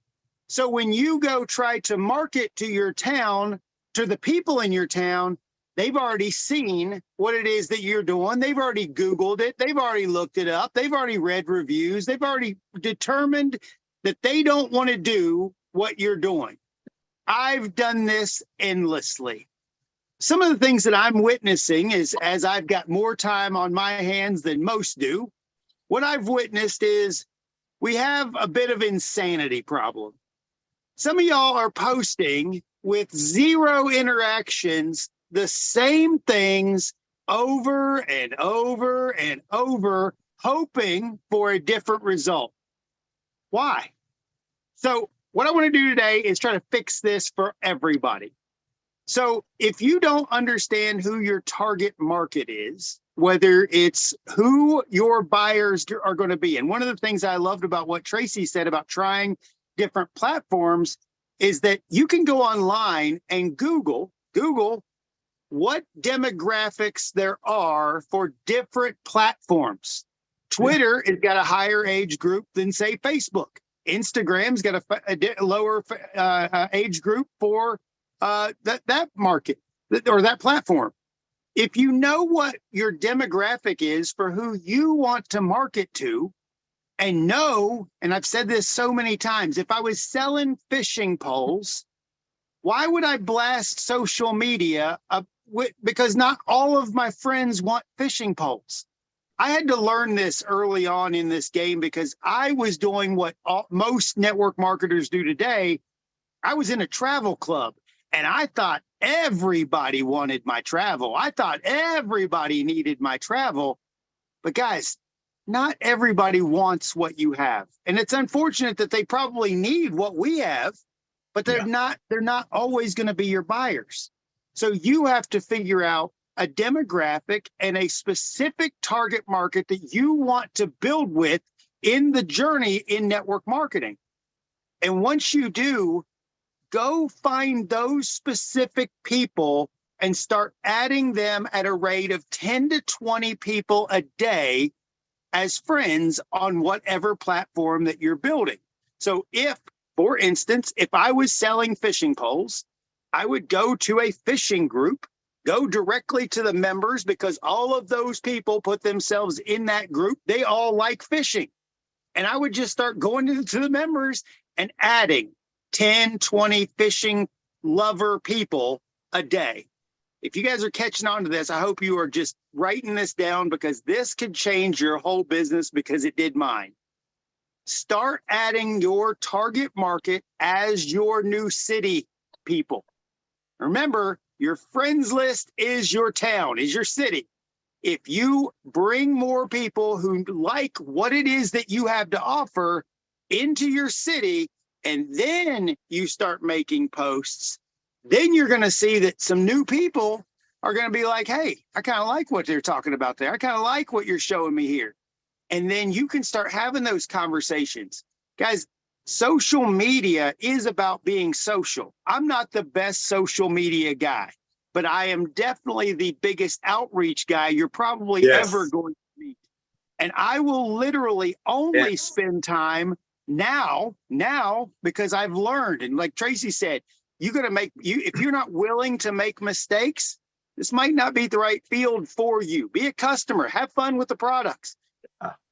So when you go try to market to your town, to the people in your town, they've already seen what it is that you're doing. They've already Googled it. They've already looked it up. They've already read reviews. They've already determined that they don't want to do what you're doing. I've done this endlessly. Some of the things that I'm witnessing is, as I've got more time on my hands than most do, what I've witnessed is we have a bit of insanity problem. Some of y'all are posting with 0 interactions, the same things over and over and over, hoping for a different result. Why? So what I want to do today is try to fix this for everybody. So if you don't understand who your target market is, whether it's who your buyers are going to be, and one of the things I loved about what Tracy said about trying different platforms is that you can go online and Google what demographics there are for different platforms. Twitter has got a higher age group than, say, Facebook. Instagram's got a lower age group for that market or that platform. If you know what your demographic is for who you want to market to, and I've said this so many times, if I was selling fishing poles, why would I blast social media because not all of my friends want fishing poles. I had to learn this early on in this game because I was doing what most network marketers do today. I was in a travel club and I thought everybody wanted my travel. I thought everybody needed my travel. But guys, not everybody wants what you have. And it's unfortunate that they probably need what we have, but they're not always going to be your buyers. So you have to figure out a demographic and a specific target market that you want to build with in the journey in network marketing. And once you do, go find those specific people and start adding them at a rate of 10 to 20 people a day as friends on whatever platform that you're building. So if, for instance, if I was selling fishing poles, I would go to a fishing group, go directly to the members because all of those people put themselves in that group. They all like fishing. And I would just start going to the members and adding 10, 20 fishing lover people a day. If you guys are catching on to this, I hope you are just writing this down because this could change your whole business because it did mine. Start adding your target market as your new city people. Remember, your friends list is your town, is your city. If you bring more people who like what it is that you have to offer into your city, and then you start making posts, then you're going to see that some new people are going to be like, hey, I kind of like what they're talking about there. I kind of like what you're showing me here. And then you can start having those conversations. Guys, social media is about being social. I'm not the best social media guy, but I am definitely the biggest outreach guy you're probably ever going to meet. And I will literally only spend time now because I've learned. And like Tracy said, if you're not willing to make mistakes, this might not be the right field for you. Be a customer, have fun with the products.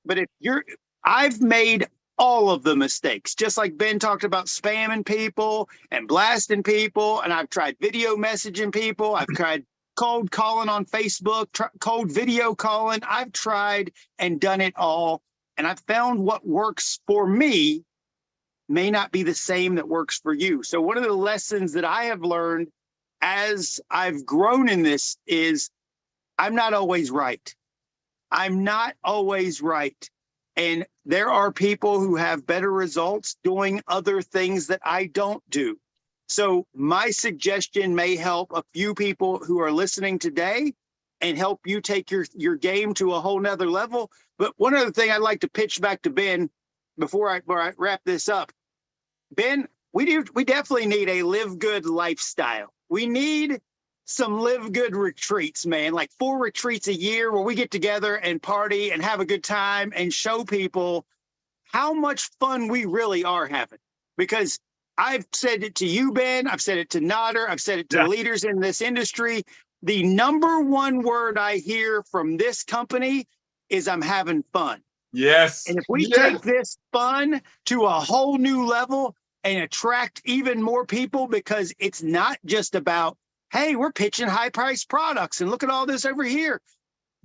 But I've made all of the mistakes, just like Ben talked about spamming people and blasting people. And I've tried video messaging people. I've tried cold calling on Facebook, cold video calling. I've tried and done it all. And I've found what works for me may not be the same that works for you. So one of the lessons that I have learned as I've grown in this is I'm not always right. I'm not always right. And there are people who have better results doing other things that I don't do. So my suggestion may help a few people who are listening today and help you take your game to a whole nother level. But one other thing I'd like to pitch back to Ben before I wrap this up. Ben, we definitely need a live good lifestyle. We need some live good retreats, man, like 4 retreats a year where we get together and party and have a good time and show people how much fun we really are having. Because I've said it to you, Ben, I've said it to Nader, I've said it to leaders in this industry. The number one word I hear from this company is I'm having fun. Yes. And if we take this fun to a whole new level and attract even more people, because it's not just about, hey, we're pitching high-priced products and look at all this over here.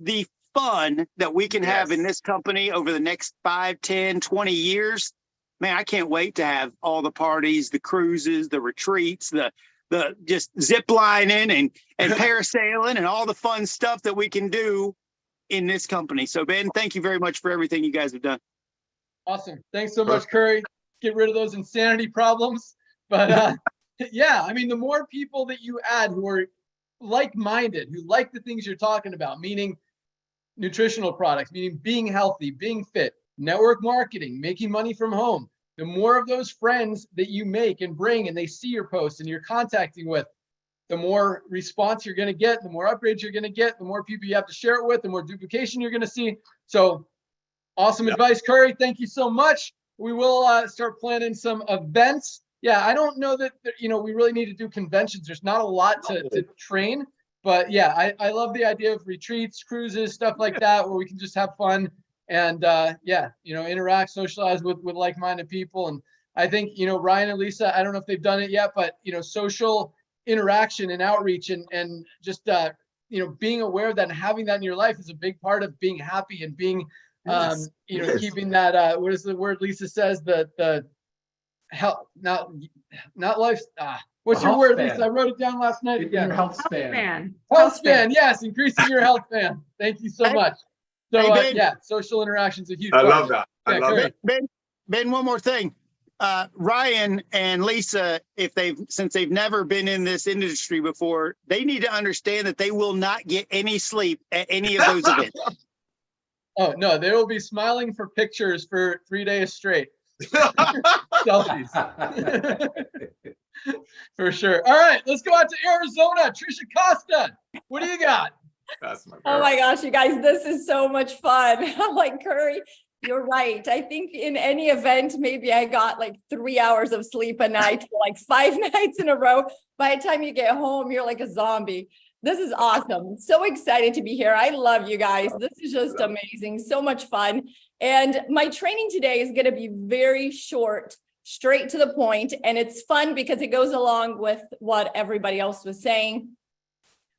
The fun that we can have in this company over the next 5, 10, 20 years man, I can't wait to have all the parties, the cruises, the retreats, the just zip lining and parasailing and all the fun stuff that we can do in this company. So Ben, thank you very much for everything you guys have done. Awesome. Thanks so much, Curry. Get rid of those insanity problems. But yeah, I mean, the more people that you add who are like-minded, who like the things you're talking about, meaning nutritional products, meaning being healthy, being fit, network marketing, making money from home, the more of those friends that you make and bring and they see your posts and you're contacting with, the more response you're going to get, the more upgrades you're going to get, the more people you have to share it with, the more duplication you're going to see. So awesome advice, Curry. Thank you so much. We will start planning some events. Yeah, I don't know that, we really need to do conventions. There's not a lot to train, but yeah, I love the idea of retreats, cruises, stuff like that, where we can just have fun and interact, socialize with like-minded people. And I think, Ryan and Lisa, I don't know if they've done it yet, but, social interaction and outreach and just, being aware of that and having that in your life is a big part of being happy and being, keeping that, what is the word Lisa says, the health, not life. What's your word, Lisa? I wrote it down last night again. Your health span. Health span. Yes, increasing your health span. Thank you so much. So Ben, social interactions are huge. I love that. I love it. Ben, one more thing. Ryan and Lisa, since they've never been in this industry before, they need to understand that they will not get any sleep at any of those events. Oh no, they will be smiling for pictures for 3 days straight. Selfies. For sure. All right, let's go out to Arizona. Trisha Costa, what do you got? That's my Oh my gosh, you guys, this is so much fun. I'm like, Curry, you're right. I think in any event, maybe I got like 3 hours of sleep a night for like 5 nights in a row. By the time you get home, you're like a zombie. This is awesome. So excited to be here. I love you guys. This is just amazing. So much fun. And my training today is going to be very short, straight to the point. And it's fun because it goes along with what everybody else was saying.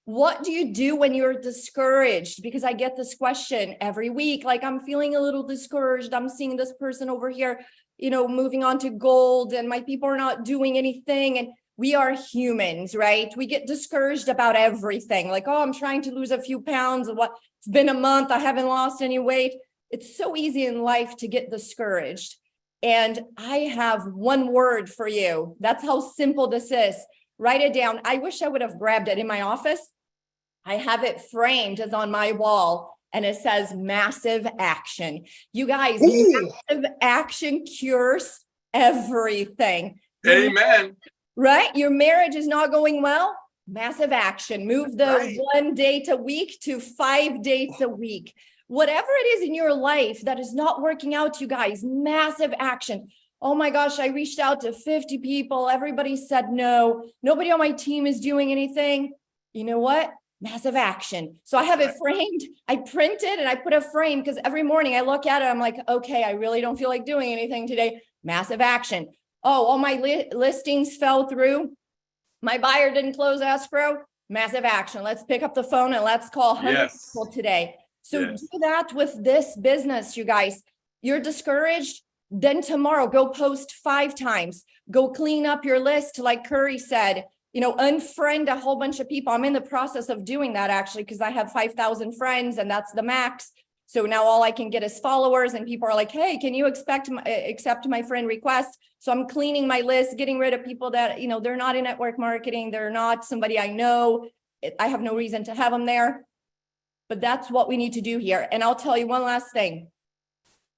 What do you do when you're discouraged? Because I get this question every week, like I'm feeling a little discouraged. I'm seeing this person over here, moving on to gold and my people are not doing anything. And we are humans, right? We get discouraged about everything. Like, oh, I'm trying to lose a few pounds. It's been a month. I haven't lost any weight. It's so easy in life to get discouraged. And I have one word for you. That's how simple this is. Write it down. I wish I would have grabbed it in my office. I have it framed as on my wall and it says massive action. You guys, massive action cures everything. Amen. Right? Your marriage is not going well. Massive action. Move the 1 date a week to 5 dates a week. Whatever it is in your life that is not working out, you guys, massive action. Oh my gosh, I reached out to 50 people. Everybody said no. Nobody on my team is doing anything. You know what? Massive action. So I have it framed. I print it and I put a frame because every morning I look at it. I'm like, okay, I really don't feel like doing anything today. Massive action. Oh, all my listings fell through. My buyer didn't close escrow. Massive action. Let's pick up the phone and let's call 100 people today. So do that with this business, you guys. You're discouraged. Then tomorrow, go post 5 times. Go clean up your list, like Curry said. Unfriend a whole bunch of people. I'm in the process of doing that actually, because I have 5,000 friends and that's the max. So now all I can get is followers and people are like, hey, can you accept my friend request? So I'm cleaning my list, getting rid of people that, they're not in network marketing. They're not somebody I know. I have no reason to have them there. But that's what we need to do here. And I'll tell you one last thing.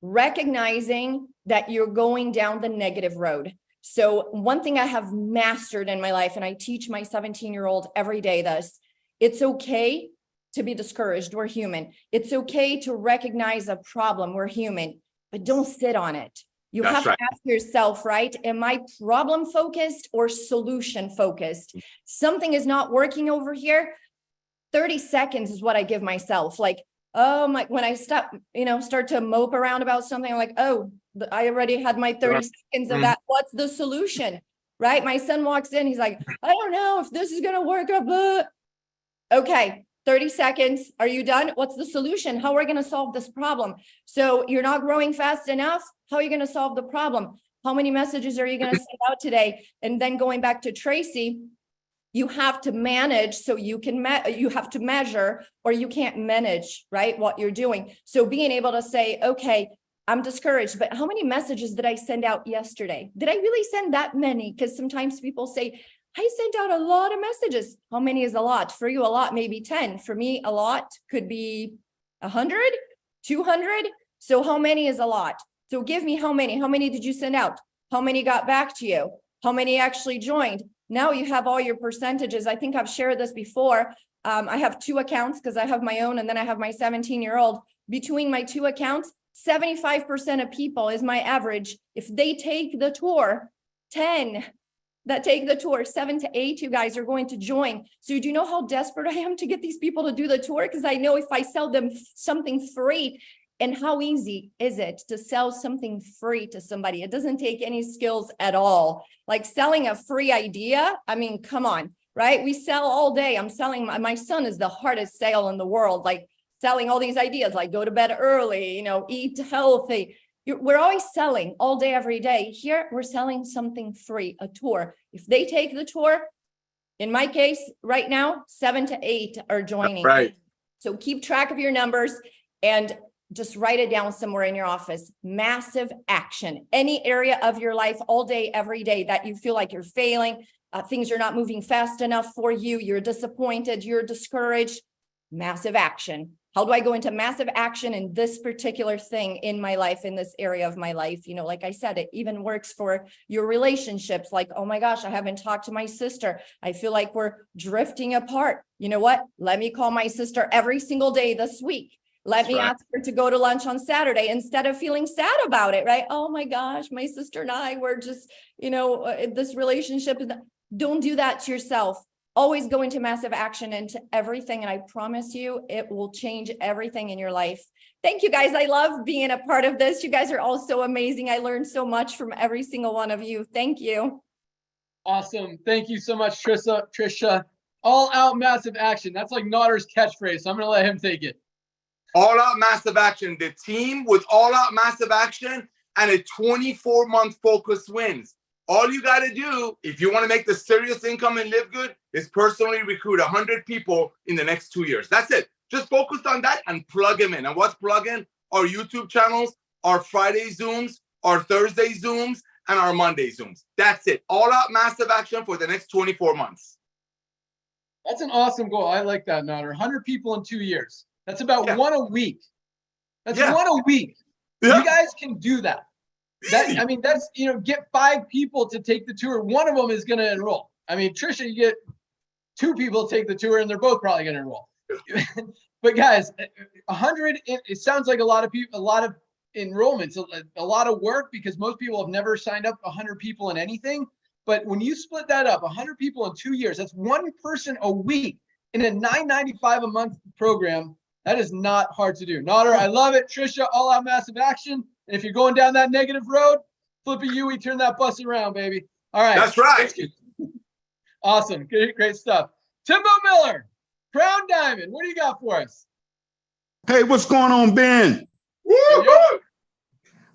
Recognizing that you're going down the negative road. So one thing I have mastered in my life, and I teach my 17-year-old every day this, it's okay to be discouraged. We're human. It's okay to recognize a problem. We're human, but don't sit on it. You have to ask yourself, right? Am I problem focused or solution focused? Something is not working over here. 30 seconds is what I give myself. Like, when I start to mope around about something, I'm like, oh, I already had my 30 seconds of that. What's the solution? Right? My son walks in. He's like, I don't know if this is going to work. Okay. 30 seconds. Are you done? What's the solution? How are we going to solve this problem? So you're not growing fast enough. How are you going to solve the problem? How many messages are you going to send out today? And then going back to Tracy, you have to manage so you can, you have to measure, or you can't manage, right, what you're doing. So being able to say, okay, I'm discouraged, but how many messages did I send out yesterday? Did I really send that many? Because sometimes people say, I sent out a lot of messages. How many is a lot? For you, a lot, maybe 10. For me, a lot could be 100, 200. So how many is a lot? So give me how many. How many did you send out? How many got back to you? How many actually joined? Now you have all your percentages. I think I've shared this before. I have 2 accounts because I have my own and then I have my 17-year-old. Between my 2 accounts, 75% of people is my average. If they take the tour, 10 that take the tour, 7 to 8, you guys are going to join. So do you know how desperate I am to get these people to do the tour? Because I know if I sell them something free, and how easy is it to sell something free to somebody? It doesn't take any skills at all. Like selling a free idea. I mean, come on, right? We sell all day. I'm selling, my son is the hardest sale in the world, like selling all these ideas, like go to bed early, you know, eat healthy. We're always selling all day, every day. Here, we're selling something free, a tour. If they take the tour, in my case, right now, 7 to 8 are joining. Right. So keep track of your numbers and just write it down somewhere in your office. Massive action. Any area of your life all day, every day that you feel like you're failing, things are not moving fast enough for you, you're disappointed, you're discouraged, massive action. How do I go into massive action in this particular thing in my life, in this area of my life? You know, like I said, it even works for your relationships. Like, oh my gosh, I haven't talked to my sister. I feel like we're drifting apart. You know what? Let me call my sister every single day this week. Let me ask her to go to lunch on Saturday instead of feeling sad about it, right? Oh my gosh, my sister and I were just, you know, this relationship. Don't do that to yourself. Always go into massive action into everything. And I promise you, it will change everything in your life. Thank you guys. I love being a part of this. You guys are all so amazing. I learned so much from every single one of you. Thank you. Awesome. Thank you so much, Trisha. All out massive action. That's like Naughter's catchphrase. So I'm going to let him take it. All out massive action. The team with all out massive action and a 24-month focus wins. All you got to do, if you want to make the serious income and live good, is personally recruit 100 people in the next 2 years. That's it. Just focus on that and plug them in. And what's plug in? Our YouTube channels, our Friday Zooms, our Thursday Zooms, and our Monday Zooms. That's it. All out massive action for the next 24 months. That's an awesome goal. I like that, Naughter. 100 people in 2 years. That's about one a week. That's one a week. Yeah. You guys can do that. I mean, that's, you know, get 5 people to take the tour. One of them is going to enroll. I mean, Trisha, you get 2 people to take the tour and they're both probably going to enroll. But guys, 100, it sounds like a lot of people, a lot of enrollments, a lot of work, because most people have never signed up 100 people in anything. But when you split that up, 100 people in 2 years, that's 1 person a week in a $9.95 a month program. That is not hard to do. Naughter, I love it. Trisha, all out massive action. And if you're going down that negative road, flip a U, turn that bus around, baby. All right. That's right. Awesome. Great stuff. Timbo Miller, Crown Diamond, what do you got for us? Hey, what's going on, Ben? Woo-hoo!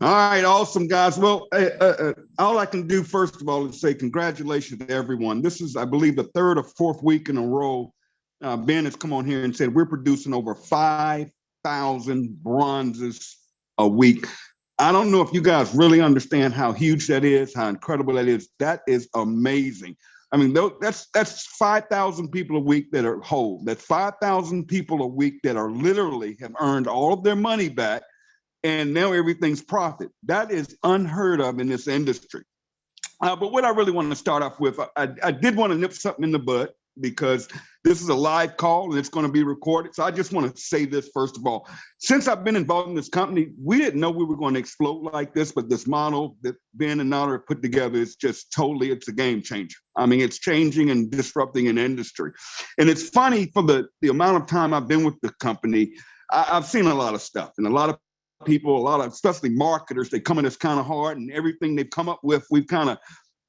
All right, awesome, guys. Well, all I can do, first of all, is say congratulations to everyone. This is, I believe, the 3rd or 4th week in a row. Ben has come on here and said we're producing over 5,000 bronzes a week. I don't know if you guys really understand how huge that is, how incredible that is. That is amazing. I mean, that's 5,000 people a week that are whole. That's 5,000 people a week that are literally have earned all of their money back, and now everything's profit. That is unheard of in this industry. But what I really want to start off with, I did want to nip something in the bud, because this is a live call and it's going to be recorded. So I just want to say this, first of all. Since I've been involved in this company, we didn't know we were going to explode like this, but this model that Ben and Naughter put together is just totally, it's a game changer. I mean, it's changing and disrupting an industry. And it's funny, for the amount of time I've been with the company, I've seen a lot of stuff, and a lot of people, a lot of, especially marketers, they come in as kind of hard, and everything they've come up with, we've kind of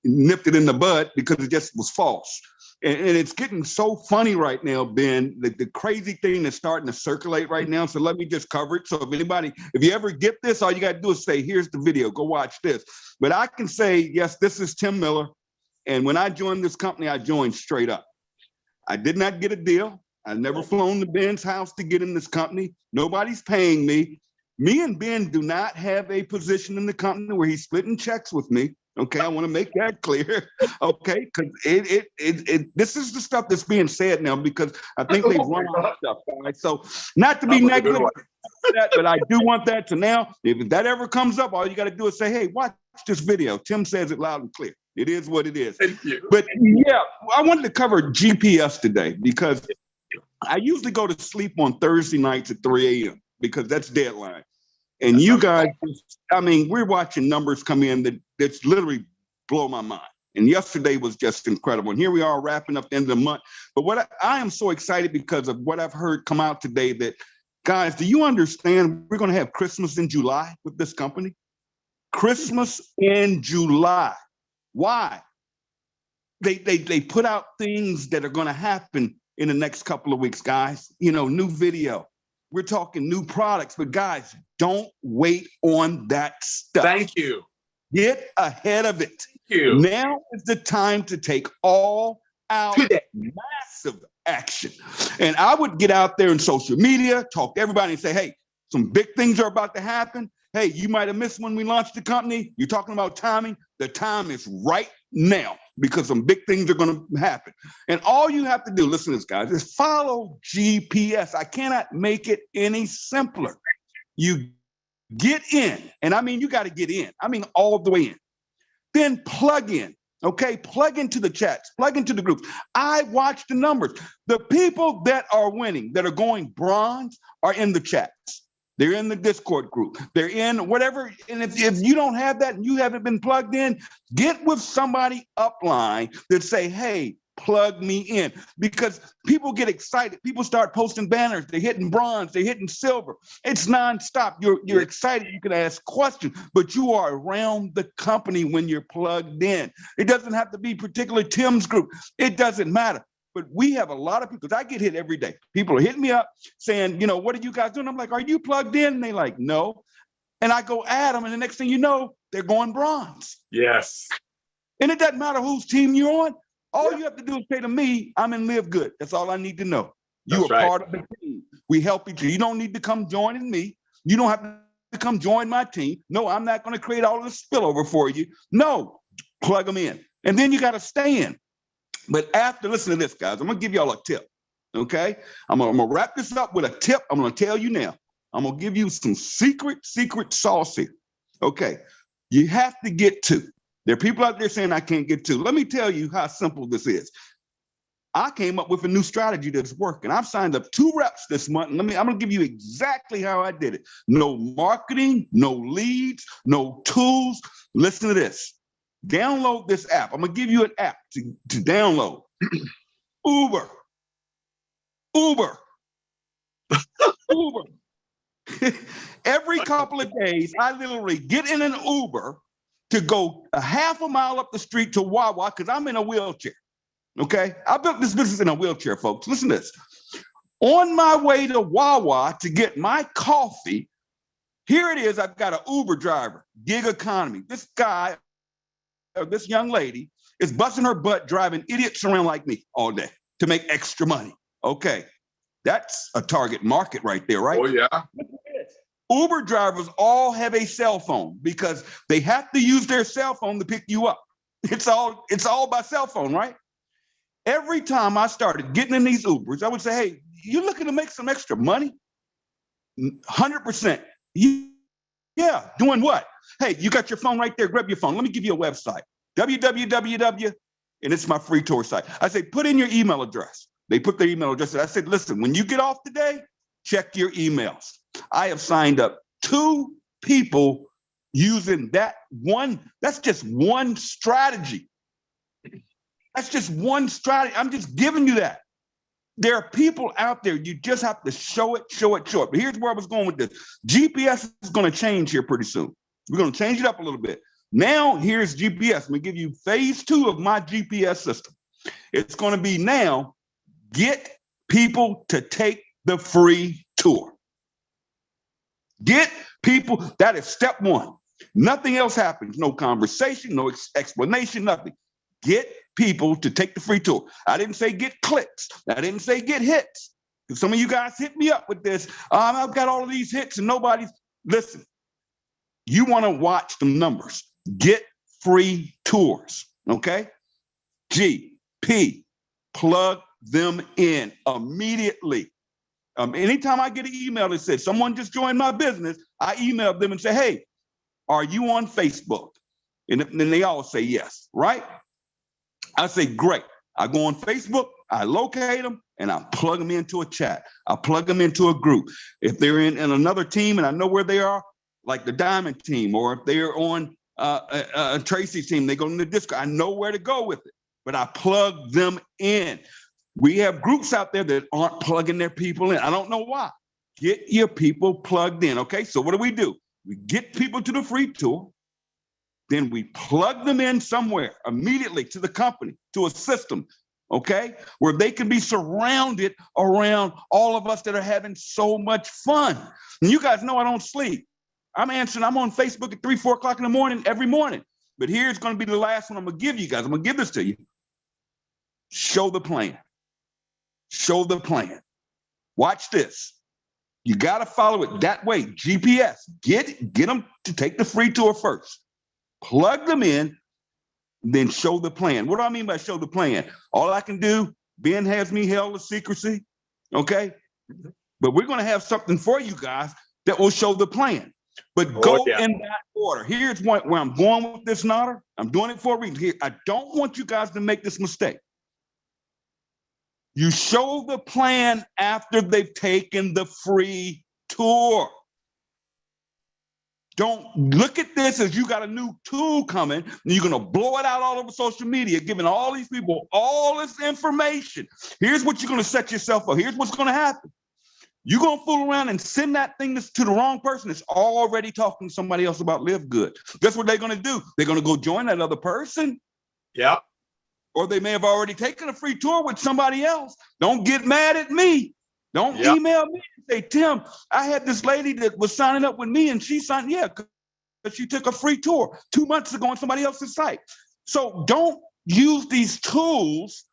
nipped it in the bud because it just was false. And it's getting so funny right now, Ben, the crazy thing that's starting to circulate right now. So let me just cover it. So if you ever get this, all you got to do is say, here's the video, go watch this. But I can say, yes, this is Tim Miller. And when I joined this company, I joined straight up. I did not get a deal. I've never flown to Ben's house to get in this company. Nobody's paying me. Me and Ben do not have a position in the company where he's splitting checks with me. Okay, I want to make that clear. Okay, because this is the stuff that's being said now because I think they've run out of stuff. Right? So not to be negative, but I do want that to now. If that ever comes up, all you got to do is say, "Hey, watch this video." Tim says it loud and clear. It is what it is. Thank you. But yeah, I wanted to cover GPS today because I usually go to sleep on Thursday nights at 3 a.m. because that's deadline. And you guys, I mean, we're watching numbers come in that's literally blow my mind. And yesterday was just incredible. And here we are wrapping up the end of the month. But what I am so excited because of what I've heard come out today that, guys, do you understand we're going to have Christmas in July with this company? Christmas in July. Why? They put out things that are going to happen in the next couple of weeks, guys. You know, new video. We're talking new products, but guys, don't wait on that stuff. Thank you. Get ahead of it. Thank you. Now is the time to take all out massive action. And I would get out there in social media, talk to everybody and say, hey, some big things are about to happen. Hey, you might have missed when we launched the company. You're talking about timing. The time is right now because some big things are going to happen. And all you have to do, listen to this, guys, is follow GPS. I cannot make it any simpler. You get in, and I mean, you got to get in. I mean, all the way in. Then plug in, okay? Plug into the chats, plug into the groups. I watch the numbers. The people that are winning, that are going bronze, are in the chats. They're in the Discord group. They're in whatever. And if you don't have that and you haven't been plugged in, get with somebody upline that say, hey, plug me in. Because people get excited. People start posting banners. They're hitting bronze. They're hitting silver. It's nonstop. You're excited. You can ask questions, but you are around the company when you're plugged in. It doesn't have to be particularly Tim's group. It doesn't matter. But we have a lot of people, because I get hit every day. People are hitting me up saying, you know, what are you guys doing? I'm like, are you plugged in? And they're like, no. And I go at them, and the next thing you know, they're going bronze. Yes. And it doesn't matter whose team you're on. All you have to do is say to me, I'm in LiveGood. That's all I need to know. You are part of the team. We help each other. You don't need to come joining me. You don't have to come join my team. No, I'm not going to create all of this spillover for you. No, plug them in. And then you got to stay in. But after, listen to this, guys, I'm going to give y'all a tip, okay? I'm going to wrap this up with a tip. I'm going to tell you now. I'm going to give you some secret sauce here, okay? You have to get to. There are people out there saying I can't get to. Let me tell you how simple this is. I came up with a new strategy that's working. I've signed up 2 reps this month. And I'm going to give you exactly how I did it. No marketing, no leads, no tools. Listen to this. Download this app. I'm going to give you an app to download. Uber. Every couple of days, I literally get in an Uber to go a half a mile up the street to Wawa because I'm in a wheelchair. Okay? I built this business in a wheelchair, folks. Listen to this. On my way to Wawa to get my coffee, here it is. I've got an Uber driver, gig economy. This guy, or this young lady, is busting her butt driving idiots around like me all day to make extra money. Okay, that's a target market right there, right? Oh, yeah. Uber drivers all have a cell phone because they have to use their cell phone to pick you up. It's all by cell phone, right? Every time I started getting in these Ubers, I would say, hey, you looking to make some extra money? 100%. Yeah, doing what? Hey, you got your phone right there. Grab your phone. Let me give you a website. www. And it's my free tour site. I say, put in your email address. They put their email address. I said, listen, when you get off today, check your emails. I have signed up 2 people using that one. That's just one strategy. That's just one strategy. I'm just giving you that. There are people out there, you just have to show it. But here's where I was going with this. GPS is going to change here pretty soon. We're going to change it up a little bit. Now, here's GPS. I'm going to give you phase 2 of my GPS system. It's going to be now, get people to take the free tour. Get people, that is step one. Nothing else happens. No conversation, no explanation, nothing. Get people to take the free tour. I didn't say get clicks. I didn't say get hits. Some of you guys hit me up with this. I've got all of these hits and nobody's, listen, you want to watch the numbers. Get free tours, okay? GP, plug them in immediately. Anytime I get an email that says someone just joined my business, I email them and say, hey, are you on Facebook? And then they all say yes, right? I say, great. I go on Facebook, I locate them, and I plug them into a chat. I plug them into a group. If they're in another team and I know where they are, like the Diamond team, or if they're on Tracy's team, they go in the Discord. I know where to go with it, but I plug them in. We have groups out there that aren't plugging their people in. I don't know why. Get your people plugged in, okay? So what do? We get people to the free tour, then we plug them in somewhere immediately to the company, to a system, okay? Where they can be surrounded around all of us that are having so much fun. And you guys know I don't sleep. I'm on Facebook at 3, 4 o'clock in the morning, every morning. But here's gonna be the last one I'm gonna give you guys. I'm gonna give this to you. Show the plan. Show the plan. Watch this. You got to follow it that way. GPS. Get them to take the free tour first. Plug them in, then show the plan. What do I mean by show the plan? All I can do, Ben has me held to secrecy, okay? But we're going to have something for you guys that will show the plan. But go in that order. Here's where I'm going with this, Nader. I'm doing it for a reason. Here, I don't want you guys to make this mistake. You show the plan after they've taken the free tour. Don't look at this as you got a new tool coming and you're going to blow it out all over social media, giving all these people all this information. Here's what you're going to set yourself up. Here's what's going to happen. You're going to fool around and send that thing to the wrong person that's already talking to somebody else about LiveGood. Guess what they're going to do? They're going to go join that other person. Yep. Or they may have already taken a free tour with somebody else. Don't get mad at me. Don't email me and say, Tim, I had this lady that was signing up with me and she signed, because she took a free tour 2 months ago on somebody else's site. So don't use these tools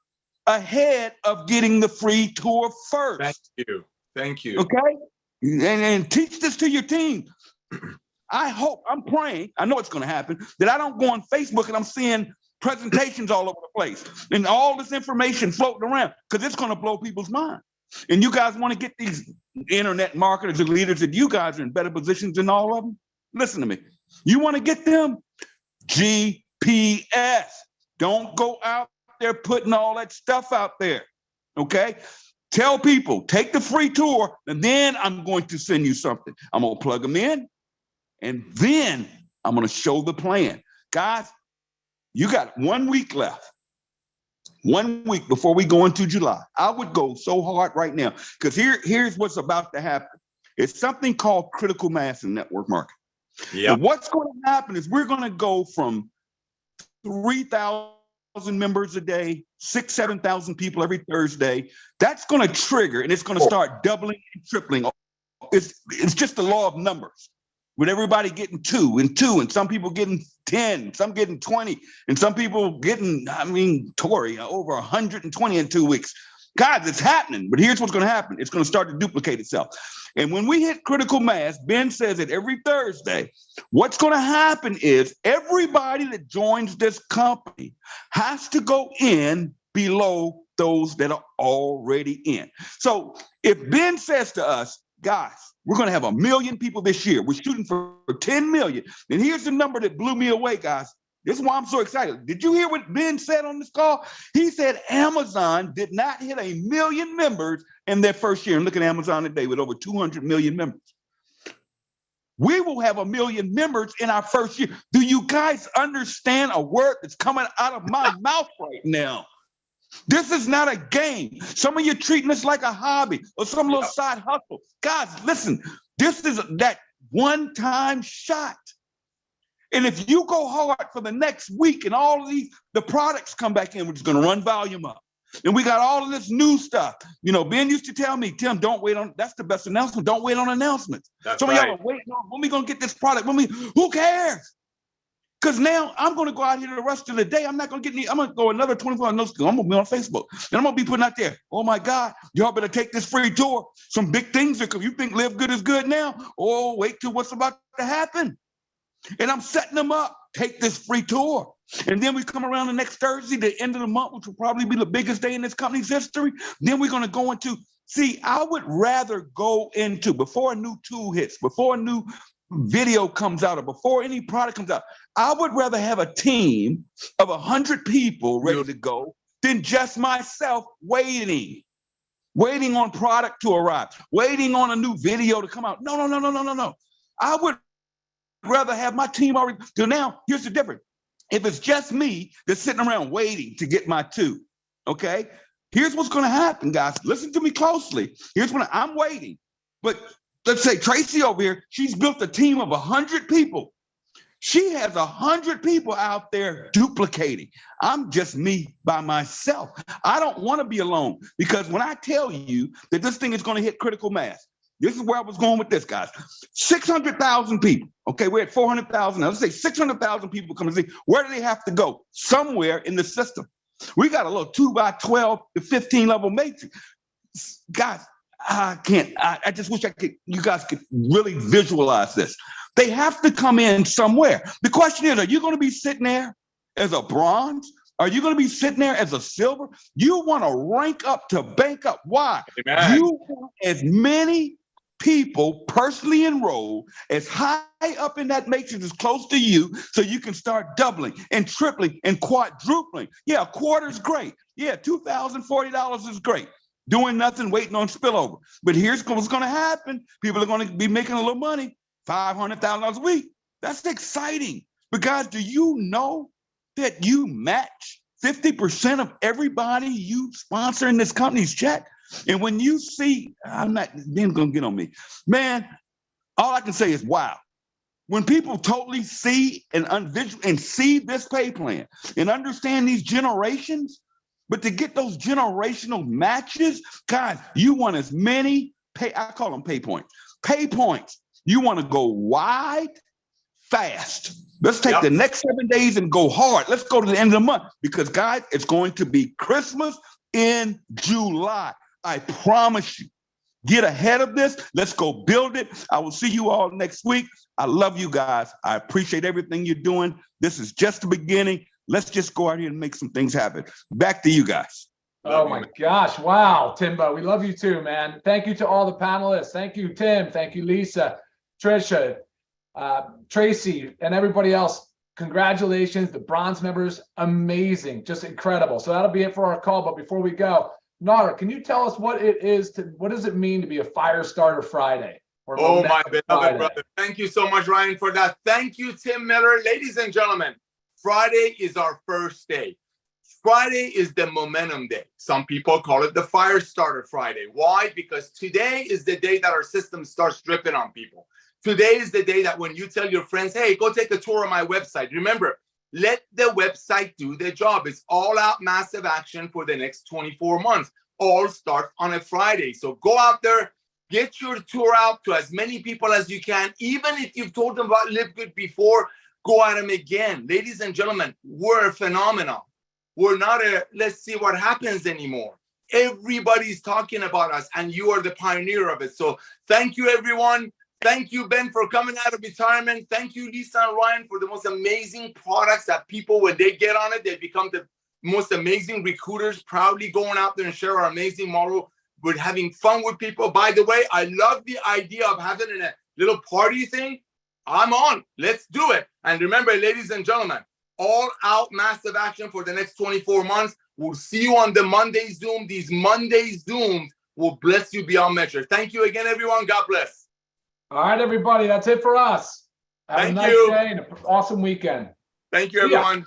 ahead of getting the free tour first. Thank you. Thank you. Okay? And teach this to your team. I hope, I'm praying, I know it's going to happen, that I don't go on Facebook and I'm seeing presentations all over the place and all this information floating around, because it's going to blow people's mind. And you guys want to get these internet marketers and leaders that you guys are in better positions than all of them. Listen to me. You want to get them? GPS. Don't go out there putting all that stuff out there. Okay? Tell people, take the free tour, and then I'm going to send you something. I'm going to plug them in, and then I'm going to show the plan. Guys, you got 1 week left. 1 week before we go into July. I would go so hard right now, because here's what's about to happen. It's something called critical mass in network marketing. Yeah. What's going to happen is we're going to go from 3,000 members a day, 6,000, 7,000 people every Thursday. That's going to trigger, and it's going to start doubling and tripling. It's just the law of numbers. With everybody getting 2 and 2, and some people getting 10, some getting 20, and some people getting, Tori, over 120 in 2 weeks. Guys, it's happening, but here's what's going to happen. It's going to start to duplicate itself. And when we hit critical mass, Ben says it every Thursday, what's going to happen is everybody that joins this company has to go in below those that are already in. So if Ben says to us, guys, we're going to have 1 million people this year. We're shooting for 10 million. And here's the number that blew me away, guys. This is why I'm so excited. Did you hear what Ben said on this call? He said Amazon did not hit 1 million members in their first year. And look at Amazon today with over 200 million members. We will have 1 million members in our first year. Do you guys understand a word that's coming out of my mouth right now? This is not a game. Some of you treating this like a hobby or some little side hustle. Guys, listen, this is that one-time shot. And if you go hard for the next week and all of the products come back in, which is going to run volume up. And we got all of this new stuff. You know, Ben used to tell me, Tim, don't wait on, that's the best announcement. Don't wait on announcements. Some of y'all are waiting on, when we going to get this product? Who cares? Because now I'm going to go out here the rest of the day. I'm not going to get any, I'm going to go another 24 hours. I'm going to be on Facebook. And I'm going to be putting out there, oh my God, y'all better take this free tour. Some big things are coming. You think Live Good is good now? Oh, wait till what's about to happen. And I'm setting them up. Take this free tour. And then we come around the next Thursday, the end of the month, which will probably be the biggest day in this company's history. Then we're going to go into, see, I would rather go into, before a new tool hits, before a new video comes out, or before any product comes out, I would rather have a team of 100 people ready to go than just myself waiting on product to arrive, waiting on a new video to come out. No. I would rather have my team already. So now, here's the difference. If it's just me that's sitting around waiting to get my two, okay? Here's what's going to happen, guys. Listen to me closely. Here's when I'm waiting. But let's say Tracy over here, she's built a team of 100 people. She has 100 people out there duplicating. I'm just me by myself. I don't want to be alone, because when I tell you that this thing is going to hit critical mass, this is where I was going with this, guys. 600,000 people. Okay, we're at 400,000 now. Let's say 600,000 people come and see. Where do they have to go? Somewhere in the system. We got a little 2x12 to 15 level matrix. Guys, I can't. I just wish you guys could really visualize this. They have to come in somewhere. The question is, are you going to be sitting there as a bronze? Are you going to be sitting there as a silver? You want to rank up to bank up. Why? Amen. You want as many people personally enrolled as high up in that matrix as close to you, so you can start doubling and tripling and quadrupling. Yeah, a quarter's great. Yeah, $2,040 is great. Doing nothing, waiting on spillover. But here's what's going to happen. People are going to be making a little money, $500,000 a week. That's exciting. But guys, do you know that you match 50% of everybody you sponsor in this company's check? And when you see, I'm not, Ben's gonna get on me. Man, all I can say is, wow. When people totally see and see this pay plan and understand these generations, but to get those generational matches, guys, you want as many I call them pay points. Pay points. You want to go wide, fast. Let's take the next 7 days and go hard. Let's go to the end of the month, because guys, it's going to be Christmas in July. I promise you. Get ahead of this. Let's go build it. I will see you all next week. I love you guys. I appreciate everything you're doing. This is just the beginning. Let's just go out here and make some things happen. Back to you guys. Oh my gosh. Wow, Timbo. We love you too, man. Thank you to all the panelists. Thank you, Tim. Thank you, Lisa, Trisha, Tracy, and everybody else. Congratulations. The bronze members, amazing. Just incredible. So that'll be it for our call. But before we go, Nara, can you tell us what does it mean to be a Fire Starter Friday? Oh, my beloved brother. Thank you so much, Ryan, for that. Thank you, Tim Miller. Ladies and gentlemen, Friday is our first day. Friday is the momentum day. Some people call it the Fire Starter Friday. Why? Because today is the day that our system starts dripping on people. Today is the day that when you tell your friends, hey, go take a tour of my website. Remember, let the website do the job. It's all out massive action for the next 24 months. All start on a Friday. So go out there, get your tour out to as many people as you can. Even if you've told them about Live Good before, go at them again. Ladies and gentlemen, we're a phenomenon. We're not a let's see what happens anymore. Everybody's talking about us, and you are the pioneer of it. So thank you, everyone. Thank you, Ben, for coming out of retirement. Thank you, Lisa and Ryan, for the most amazing products that people, when they get on it, they become the most amazing recruiters, proudly going out there and share our amazing model. We're having fun with people. By the way, I love the idea of having a little party thing. I'm on. Let's do it. And remember, ladies and gentlemen, all out massive action for the next 24 months. We'll see you on the Monday Zoom. These Monday Zooms will bless you beyond measure. Thank you again, everyone. God bless. All right, everybody. That's it for us. Have a nice day and an awesome weekend. Thank you, everyone.